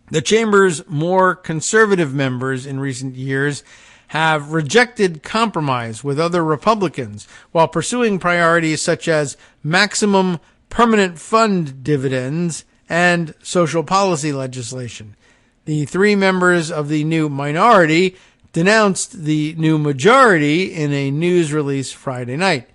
B: The chamber's more conservative members in recent years have rejected compromise with other Republicans while pursuing priorities such as maximum permanent fund dividends and social policy legislation. The three members of the new minority denounced the new majority in a news release Friday night.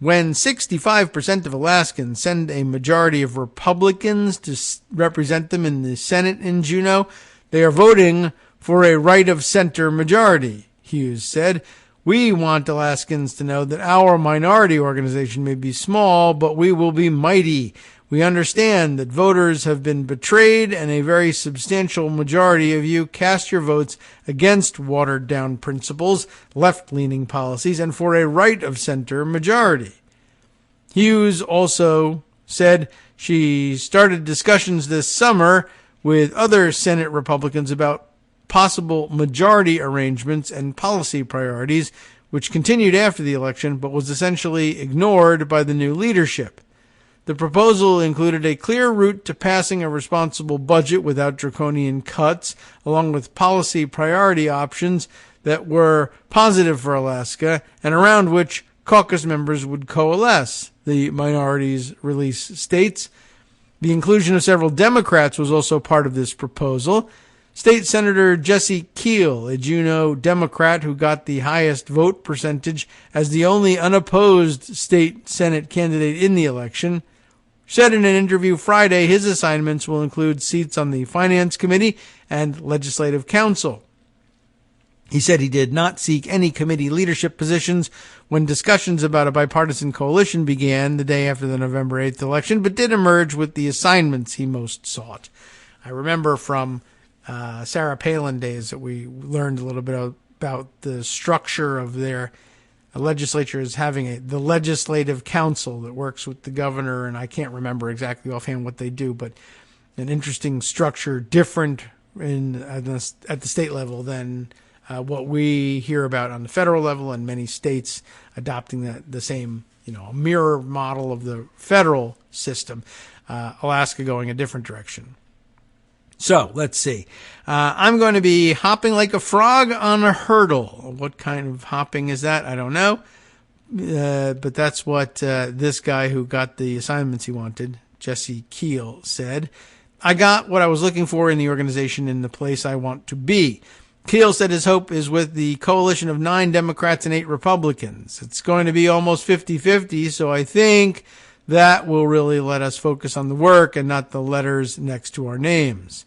B: When 65% of Alaskans send a majority of Republicans to represent them in the Senate in Juneau, they are voting for a right-of-center majority, Hughes said. We want Alaskans to know that our minority organization may be small, but we will be mighty. We understand that voters have been betrayed, and a very substantial majority of you cast your votes against watered-down principles, left-leaning policies, and for a right-of-center majority. Hughes also said she started discussions this summer with other Senate Republicans about possible majority arrangements and policy priorities, which continued after the election but was essentially ignored by the new leadership. The proposal included a clear route to passing a responsible budget without draconian cuts, along with policy priority options that were positive for Alaska and around which caucus members would coalesce, the minority's release states. The inclusion of several Democrats was also part of this proposal. State Senator Jesse Keel, a Juneau Democrat who got the highest vote percentage as the only unopposed state Senate candidate in the election, said in an interview Friday his assignments will include seats on the Finance Committee and Legislative Council. He said he did not seek any committee leadership positions when discussions about a bipartisan coalition began the day after the November 8th election, but did emerge with the assignments he most sought. I remember from Sarah Palin days that we learned a little bit about the structure of their legislature as having the legislative council that works with the governor, and I can't remember exactly offhand what they do, but an interesting structure, different at the state level than what we hear about on the federal level, and many states adopting the same, mirror model of the federal system. Alaska going a different direction. So let's see. I'm going to be hopping like a frog on a hurdle. What kind of hopping is that? I don't know. But that's what this guy who got the assignments he wanted, Jesse Keel, said. I got what I was looking for in the organization in the place I want to be. Keel said his hope is with the coalition of 9 Democrats and 8 Republicans. It's going to be almost 50-50, so I think that will really let us focus on the work and not the letters next to our names.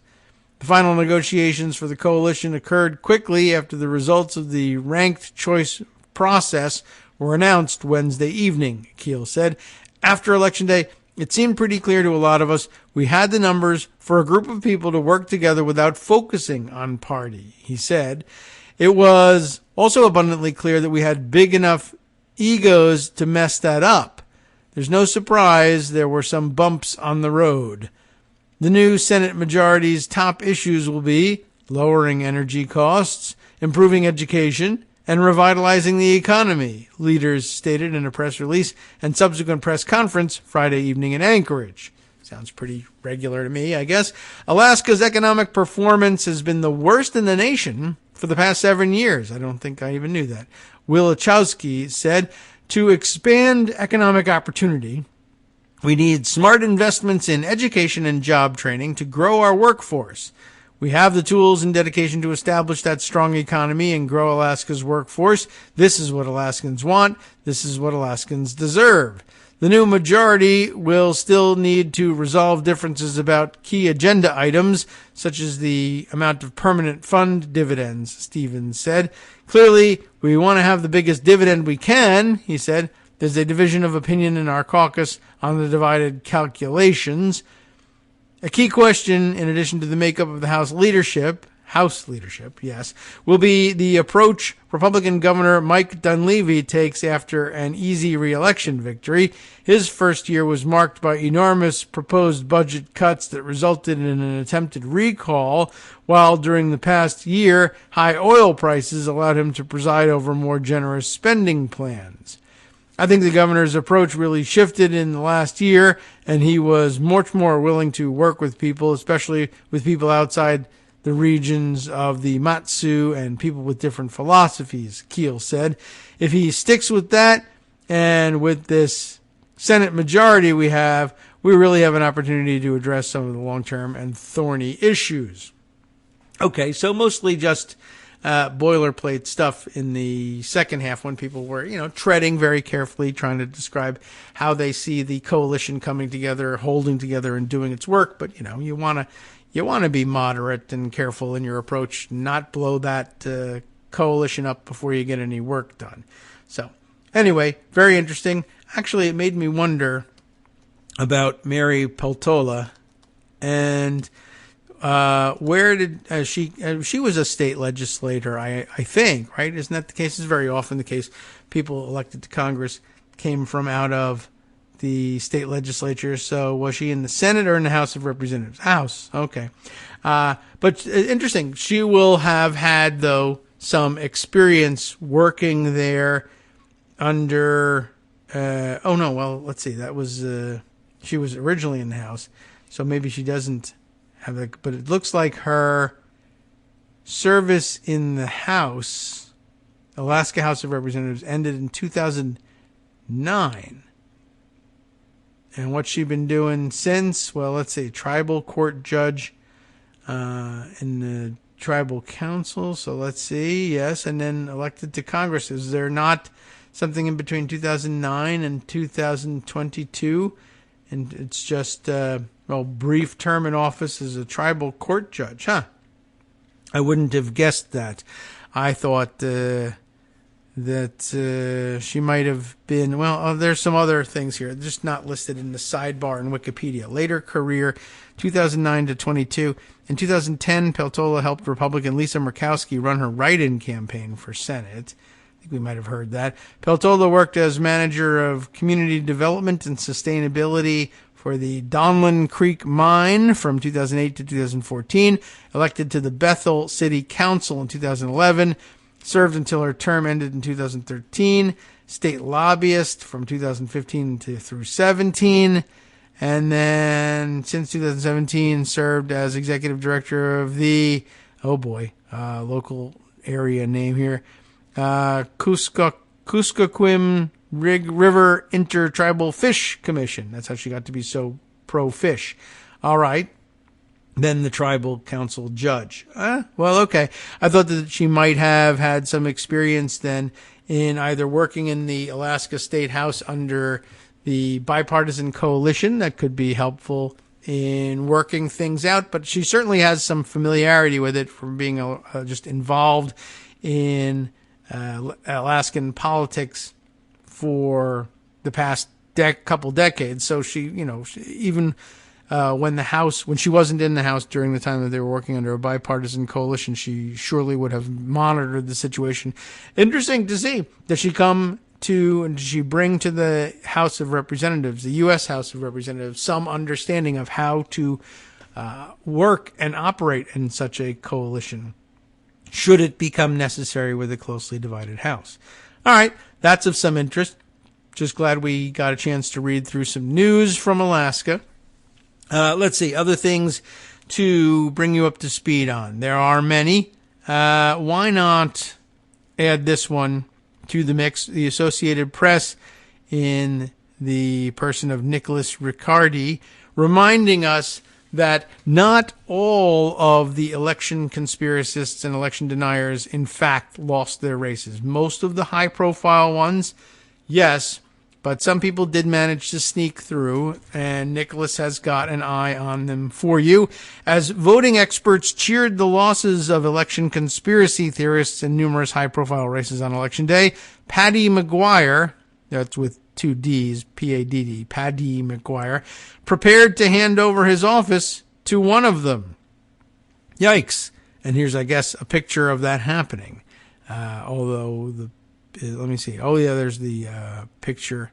B: The final negotiations for the coalition occurred quickly after the results of the ranked choice process were announced Wednesday evening, Keel said. After Election Day, it seemed pretty clear to a lot of us we had the numbers for a group of people to work together without focusing on party, he said. It was also abundantly clear that we had big enough egos to mess that up. There's no surprise there were some bumps on the road. The new Senate majority's top issues will be lowering energy costs, improving education, and revitalizing the economy, leaders stated in a press release and subsequent press conference Friday evening in Anchorage. Sounds pretty regular to me, I guess. Alaska's economic performance has been the worst in the nation for the past 7 years. I don't think I even knew that. Wilichowski said, to expand economic opportunity, we need smart investments in education and job training to grow our workforce. We have the tools and dedication to establish that strong economy and grow Alaska's workforce. This is what Alaskans want. This is what Alaskans deserve. The new majority will still need to resolve differences about key agenda items, such as the amount of permanent fund dividends, Stevens said. Clearly, we want to have the biggest dividend we can, he said. There's a division of opinion in our caucus on the divided calculations. A key question, in addition to the makeup of the House leadership, yes, will be the approach Republican Governor Mike Dunleavy takes after an easy re-election victory. His first year was marked by enormous proposed budget cuts that resulted in an attempted recall, while during the past year, high oil prices allowed him to preside over more generous spending plans. I think the governor's approach really shifted in the last year, and he was much more willing to work with people, especially with people outside the regions of the Matsu and people with different philosophies, Keel said. If he sticks with that, and with this Senate majority we really have an opportunity to address some of the long-term and thorny issues. Okay, so mostly just boilerplate stuff in the second half when people were, treading very carefully, trying to describe how they see the coalition coming together, holding together, and doing its work. But, you want to be moderate and careful in your approach, not blow that coalition up before you get any work done. So, anyway, very interesting. Actually, it made me wonder about Mary Peltola and where did she was a state legislator, I think, right? Isn't that the case? It's very often the case. People elected to Congress came from out of the state legislature. So was she in the Senate or in the House of Representatives? House. Okay. But interesting. She will have had, though, some experience working there under, let's see. That was, she was originally in the House. So maybe she doesn't have that, but it looks like her service in the House, Alaska House of Representatives, ended in 2009. And what's she been doing since? Well, let's see, tribal court judge in the tribal council. So let's see, yes, and then elected to Congress. Is there not something in between 2009 and 2022? And it's just brief term in office as a tribal court judge, huh? I wouldn't have guessed that. I thought that she might have been, there's some other things here, just not listed in the sidebar in Wikipedia. Later career, 2009 to 22. In 2010, Peltola helped Republican Lisa Murkowski run her write-in campaign for Senate. I think we might have heard that. Peltola worked as manager of community development and sustainability for the Donlin Creek Mine from 2008 to 2014, elected to the Bethel City Council in 2011, served until her term ended in 2013, state lobbyist from 2015 through 17, And then since 2017 served as executive director of the, local area name here, Kuskokwim River Intertribal Fish Commission. That's how she got to be so pro-fish. All right. Then the tribal council judge. Okay. I thought that she might have had some experience then in either working in the Alaska State House under the bipartisan coalition that could be helpful in working things out, but she certainly has some familiarity with it from being just involved in Alaskan politics for the past couple decades. So she even when she wasn't in the House during the time that they were working under a bipartisan coalition, she surely would have monitored the situation. Interesting to see. Does she bring to the House of Representatives, the U.S. House of Representatives, some understanding of how to work and operate in such a coalition, should it become necessary with a closely divided House? All right, that's of some interest. Just glad we got a chance to read through some news from Alaska. Let's see, other things to bring you up to speed on. There are many. Why not add this one to the mix? The Associated Press, in the person of Nicholas Riccardi, reminding us that not all of the election conspiracists and election deniers, in fact, lost their races. Most of the high-profile ones, yes, but some people did manage to sneak through, and Nicholas has got an eye on them for you. As voting experts cheered the losses of election conspiracy theorists in numerous high-profile races on Election Day, Paddy McGuire, that's with two D's, P-A-D-D, Paddy McGuire, prepared to hand over his office to one of them. Yikes. And here's, I guess, a picture of that happening. Let me see. Oh, yeah, there's the picture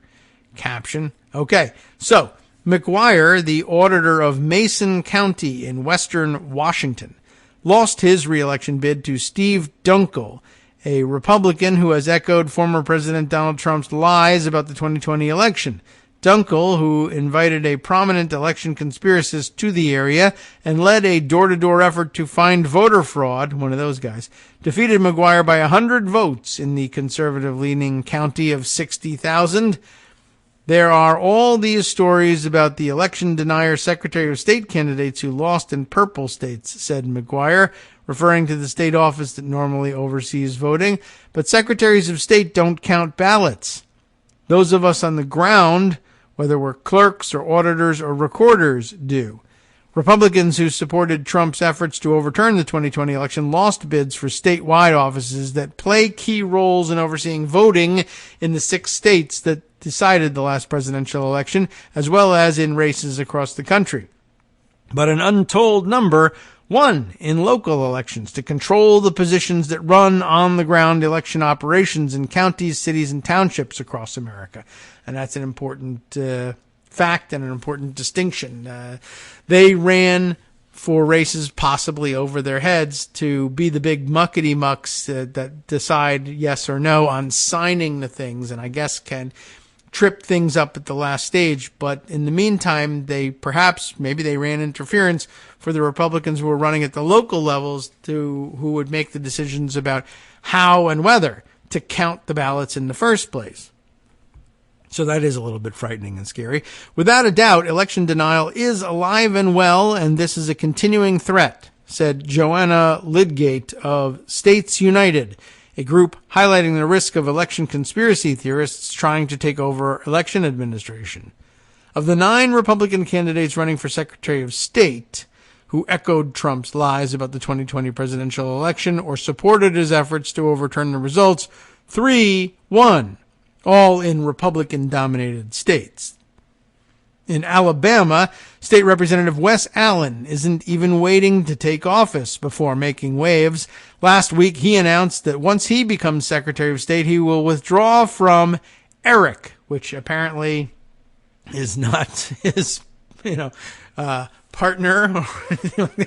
B: caption. Okay, so McGuire, the auditor of Mason County in western Washington, lost his reelection bid to Steve Dunkel, a Republican who has echoed former President Donald Trump's lies about the 2020 election. Dunkel, who invited a prominent election conspiracist to the area and led a door-to-door effort to find voter fraud, one of those guys, defeated McGuire by 100 votes in the conservative-leaning county of 60,000. There are all these stories about the election denier Secretary of State candidates who lost in purple states, said McGuire, referring to the state office that normally oversees voting. But secretaries of state don't count ballots. Those of us on the ground, whether we're clerks or auditors or recorders, do. Republicans who supported Trump's efforts to overturn the 2020 election lost bids for statewide offices that play key roles in overseeing voting in the 6 states that decided the last presidential election, as well as in races across the country. But an untold number won in local elections to control the positions that run on-the-ground election operations in counties, cities, and townships across America. And that's an important fact and an important distinction. They ran for races possibly over their heads to be the big muckety-mucks that decide yes or no on signing the things, and I guess can trip things up at the last stage. But in the meantime, maybe they ran interference for the Republicans who were running at the local levels who would make the decisions about how and whether to count the ballots in the first place. So that is a little bit frightening and scary. Without a doubt, election denial is alive and well, and this is a continuing threat, said Joanna Lidgate of States United, a group highlighting the risk of election conspiracy theorists trying to take over election administration. Of the 9 Republican candidates running for Secretary of State who echoed Trump's lies about the 2020 presidential election or supported his efforts to overturn the results, 3 won, all in Republican-dominated states. In Alabama, State Representative Wes Allen isn't even waiting to take office before making waves. Last week, he announced that once he becomes Secretary of State, he will withdraw from ERIC, which apparently is not his, partner.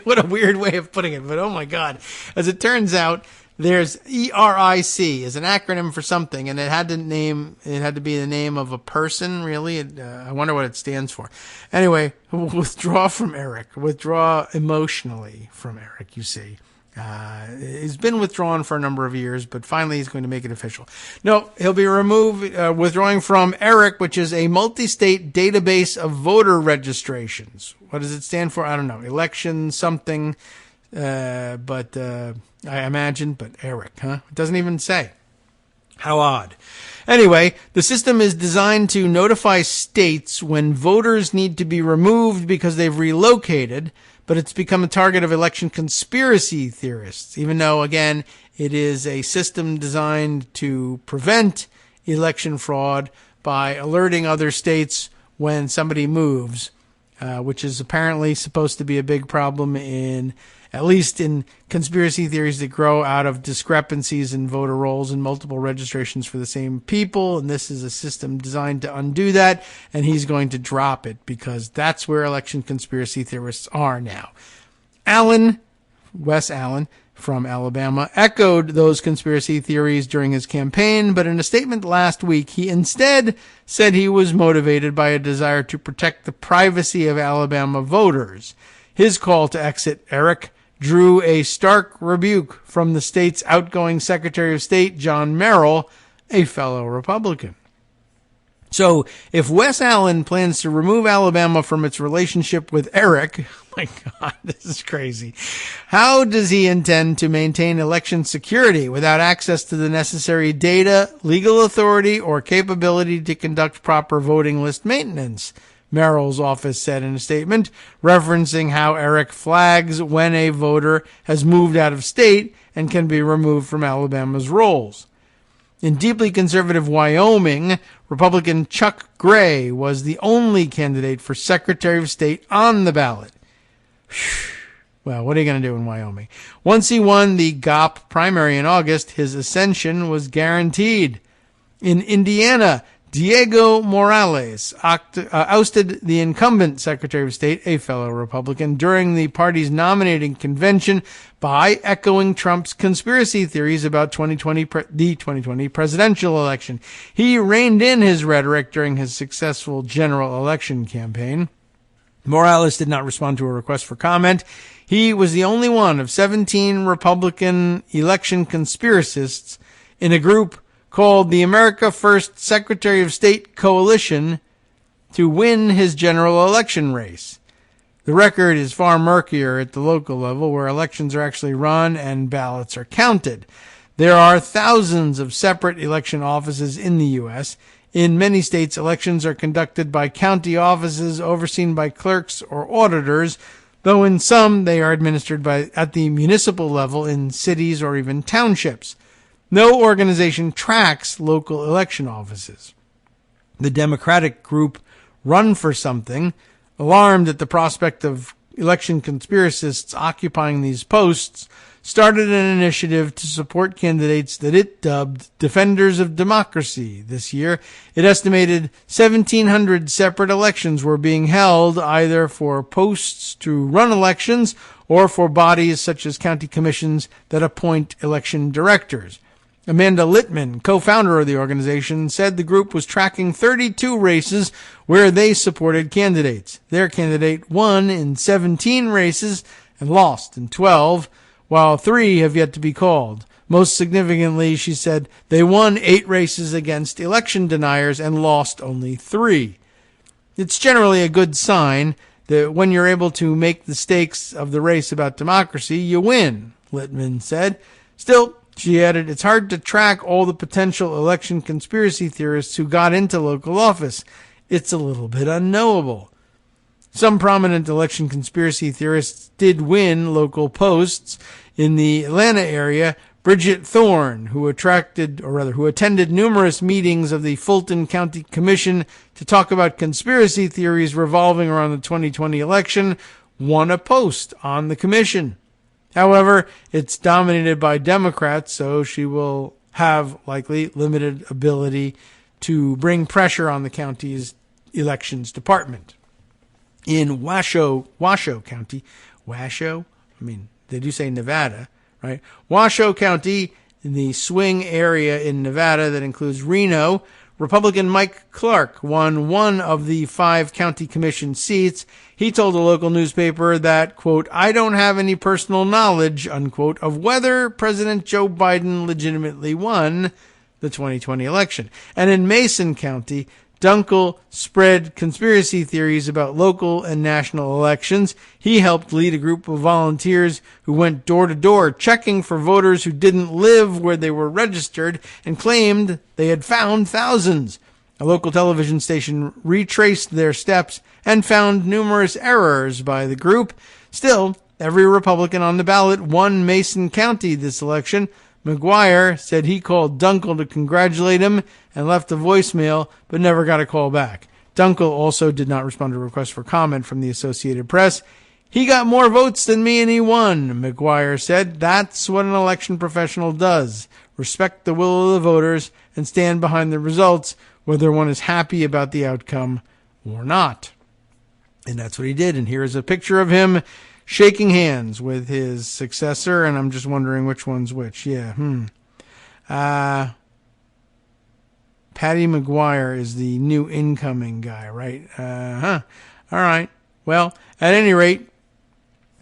B: What a weird way of putting it. But oh my God. As it turns out, There's ERIC is an acronym for something, and it had to be the name of a person, really. I wonder what it stands for. Anyway, withdraw from Eric. Withdraw emotionally from Eric, you see. He's been withdrawn for a number of years, but finally he's going to make it official. No, he'll be withdrawing from ERIC, which is a multi-state database of voter registrations. What does it stand for? I don't know. Election something, but I imagine, but ERIC, huh? It doesn't even say. How odd. Anyway, the system is designed to notify states when voters need to be removed because they've relocated, but it's become a target of election conspiracy theorists, even though, again, it is a system designed to prevent election fraud by alerting other states when somebody moves, which is apparently supposed to be a big problem at least in conspiracy theories that grow out of discrepancies in voter rolls and multiple registrations for the same people. And this is a system designed to undo that. And he's going to drop it because that's where election conspiracy theorists are now. Wes Allen from Alabama, echoed those conspiracy theories during his campaign, but in a statement last week, he instead said he was motivated by a desire to protect the privacy of Alabama voters. His call to exit ERIC drew a stark rebuke from the state's outgoing Secretary of State, John Merrill, a fellow Republican. So if Wes Allen plans to remove Alabama from its relationship with ERIC, my God, this is crazy. How does he intend to maintain election security without access to the necessary data, legal authority, or capability to conduct proper voting list maintenance? Merrill's office said in a statement, referencing how ERIC flags when a voter has moved out of state and can be removed from Alabama's rolls. In deeply conservative Wyoming, Republican Chuck Gray was the only candidate for Secretary of State on the ballot. Well, what are you going to do in Wyoming? Once he won the GOP primary in August, his ascension was guaranteed. In Indiana, Diego Morales ousted the incumbent Secretary of State, a fellow Republican, during the party's nominating convention by echoing Trump's conspiracy theories about the 2020 presidential election. He reined in his rhetoric during his successful general election campaign. Morales did not respond to a request for comment. He was the only one of 17 Republican election conspiracists in a group called the America First Secretary of State Coalition to win his general election race. The record is far murkier at the local level, where elections are actually run and ballots are counted. There are thousands of separate election offices in the U.S. In many states, elections are conducted by county offices overseen by clerks or auditors, though in some they are administered at the municipal level in cities or even townships. No organization tracks local election offices. The Democratic group Run for Something, alarmed at the prospect of election conspiracists occupying these posts, started an initiative to support candidates that it dubbed Defenders of Democracy this year. It estimated 1,700 separate elections were being held, either for posts to run elections or for bodies such as county commissions that appoint election directors. Amanda Littman, co-founder of the organization, said the group was tracking 32 races where they supported candidates. Their candidate won in 17 races and lost in 12, while 3 have yet to be called. Most significantly, she said, they won 8 races against election deniers and lost only 3. It's generally a good sign that when you're able to make the stakes of the race about democracy, you win, Littman said. Still, she added, it's hard to track all the potential election conspiracy theorists who got into local office. It's a little bit unknowable. Some prominent election conspiracy theorists did win local posts. In the Atlanta area, Bridget Thorne, who attended numerous meetings of the Fulton County Commission to talk about conspiracy theories revolving around the 2020 election, won a post on the commission. However, it's dominated by Democrats, so she will have likely limited ability to bring pressure on the county's elections department. In Washoe County, they do say Nevada, right? Washoe County, in the swing area in Nevada that includes Reno, Republican Mike Clark won one of the 5 county commission seats. He told a local newspaper that, quote, I don't have any personal knowledge, unquote, of whether President Joe Biden legitimately won the 2020 election. And in Mason County, Dunkel spread conspiracy theories about local and national elections. He helped lead a group of volunteers who went door to door checking for voters who didn't live where they were registered and claimed they had found thousands. A local television station retraced their steps and found numerous errors by the group. Still, every Republican on the ballot won Mason County this election. McGuire said he called Dunkel to congratulate him and left a voicemail, but never got a call back. Dunkel also did not respond to a request for comment from the Associated Press. He got more votes than me and he won, McGuire said. That's what an election professional does. Respect the will of the voters and stand behind the results, whether one is happy about the outcome or not. And that's what he did. And here is a picture of him shaking hands with his successor, and I'm just wondering which one's which. Patty McGuire is the new incoming guy, right? All right. Well, at any rate,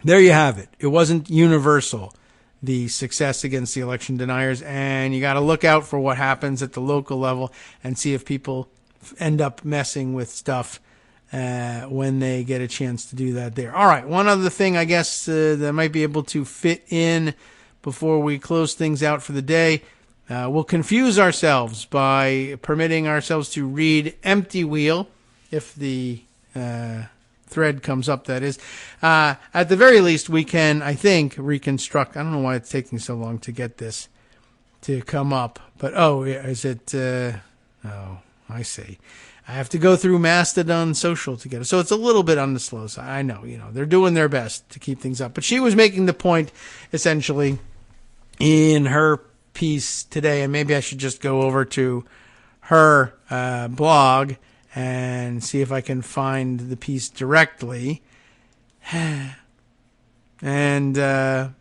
B: there you have it. It wasn't universal, the success against the election deniers, and you got to look out for what happens at the local level and see if people end up messing with stuff when they get a chance to do that there. All right, one other thing I guess that might be able to fit in before we close things out for the day. We'll confuse ourselves by permitting ourselves to read Empty Wheel, if the thread comes up, that is. At the very least, we can, I think, reconstruct. I don't know why it's taking so long to get this to come up. But, is it... I see. I have to go through Mastodon Social to get it. So it's a little bit on the slow side. I know, they're doing their best to keep things up. But she was making the point, essentially, in her piece today, and maybe I should just go over to her blog and see if I can find the piece directly. And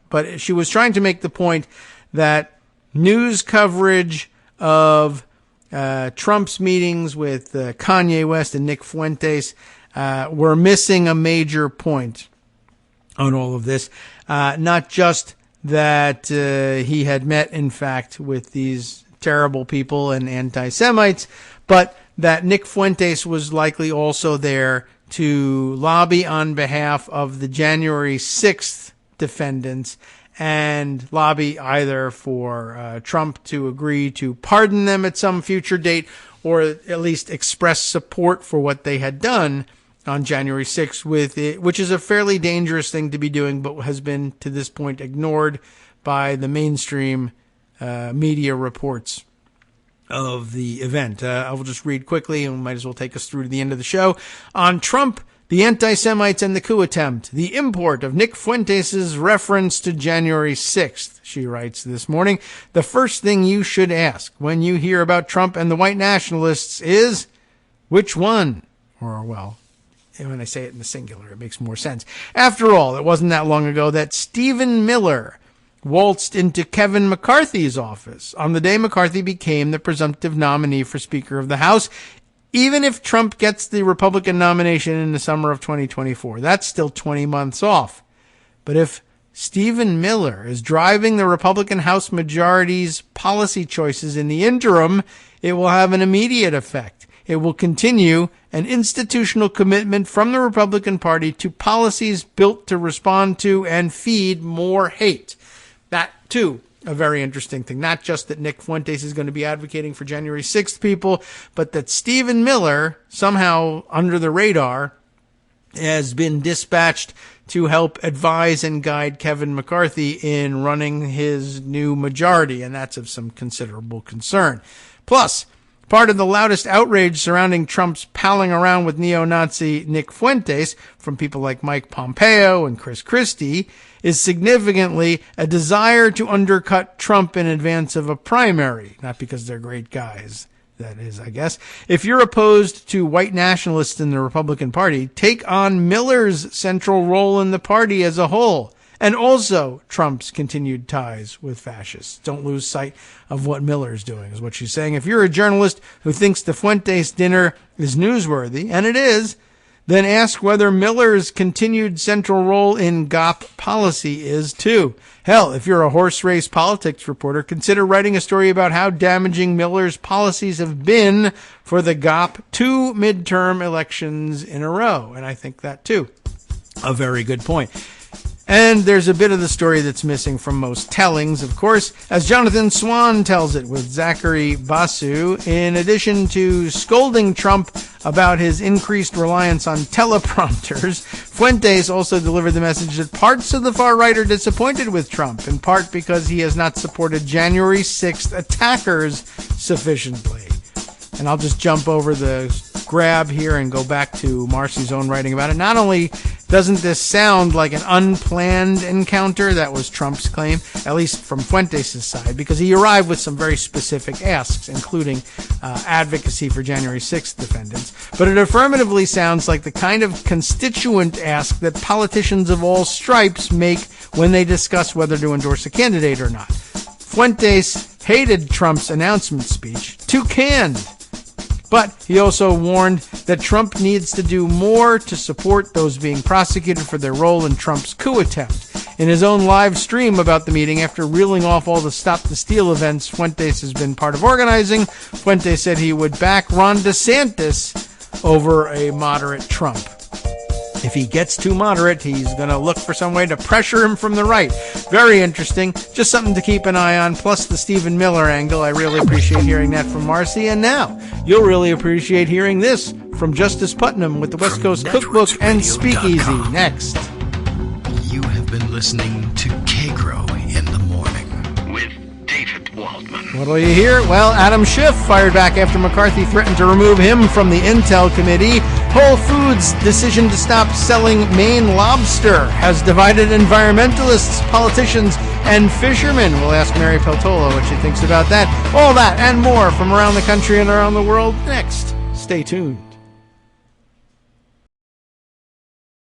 B: but she was trying to make the point that news coverage of Trump's meetings with Kanye West and Nick Fuentes were missing a major point on all of this. Not just that he had met, in fact, with these terrible people and anti-Semites, but that Nick Fuentes was likely also there to lobby on behalf of the January 6th defendants and lobby either for Trump to agree to pardon them at some future date or at least express support for what they had done on January 6th, with it, which is a fairly dangerous thing to be doing, but has been to this point ignored by the mainstream media reports of the event. I will just read quickly and might as well take us through to the end of the show. On Trump, the anti-Semites and the coup attempt, the import of Nick Fuentes' reference to January 6th, she writes this morning. The first thing you should ask when you hear about Trump and the white nationalists is, which one? Or, well, when I say it in the singular, it makes more sense. After all, it wasn't that long ago that Stephen Miller waltzed into Kevin McCarthy's office on the day McCarthy became the presumptive nominee for Speaker of the House. Even if Trump gets the Republican nomination in the summer of 2024, that's still 20 months off. But if Stephen Miller is driving the Republican House majority's policy choices in the interim, it will have an immediate effect. It will continue an institutional commitment from the Republican Party to policies built to respond to and feed more hate. That, too, a very interesting thing. Not just that Nick Fuentes is going to be advocating for January 6th people, but that Stephen Miller, somehow under the radar, has been dispatched to help advise and guide Kevin McCarthy in running his new majority, and that's of some considerable concern. Plus, part of the loudest outrage surrounding Trump's palling around with neo-Nazi Nick Fuentes from people like Mike Pompeo and Chris Christie is significantly a desire to undercut Trump in advance of a primary, not because they're great guys. That is, I guess. If you're opposed to white nationalists in the Republican Party, take on Miller's central role in the party as a whole and also Trump's continued ties with fascists. Don't lose sight of what Miller's doing, is what she's saying. If you're a journalist who thinks the Fuentes dinner is newsworthy, and it is, then ask whether Miller's continued central role in GOP policy is too. Hell, if you're a horse race politics reporter, consider writing a story about how damaging Miller's policies have been for the GOP 2 midterm elections in a row. And I think that too, a very good point. And there's a bit of the story that's missing from most tellings, of course, as Jonathan Swan tells it with Zachary Basu. In addition to scolding Trump about his increased reliance on teleprompters, Fuentes also delivered the message that parts of the far right are disappointed with Trump, in part because he has not supported January 6th attackers sufficiently. And I'll just jump over the grab here and go back to Marcy's own writing about it. Not only doesn't this sound like an unplanned encounter, that was Trump's claim, at least from Fuentes' side, because he arrived with some very specific asks, including advocacy for January 6th defendants, but it affirmatively sounds like the kind of constituent ask that politicians of all stripes make when they discuss whether to endorse a candidate or not. Fuentes hated Trump's announcement speech, too canned. But he also warned that Trump needs to do more to support those being prosecuted for their role in Trump's coup attempt. In his own live stream about the meeting, after reeling off all the Stop the Steal events Fuentes has been part of organizing, Fuentes said he would back Ron DeSantis over a moderate Trump. If he gets too moderate, he's going to look for some way to pressure him from the right. Very interesting. Just something to keep an eye on. Plus the Stephen Miller angle. I really appreciate hearing that from Marcy. And now, you'll really appreciate hearing this from Justice Putnam with the West Coast Cookbook and Speakeasy. Next.
A: You have been listening to Kagro in the Morning with David Waldman.
B: What'll you hear? Well, Adam Schiff fired back after McCarthy threatened to remove him from the Intel Committee. Whole Foods' decision to stop selling Maine lobster has divided environmentalists, politicians, and fishermen. We'll ask Mary Peltola what she thinks about that. All that and more from around the country and around the world next. Stay tuned.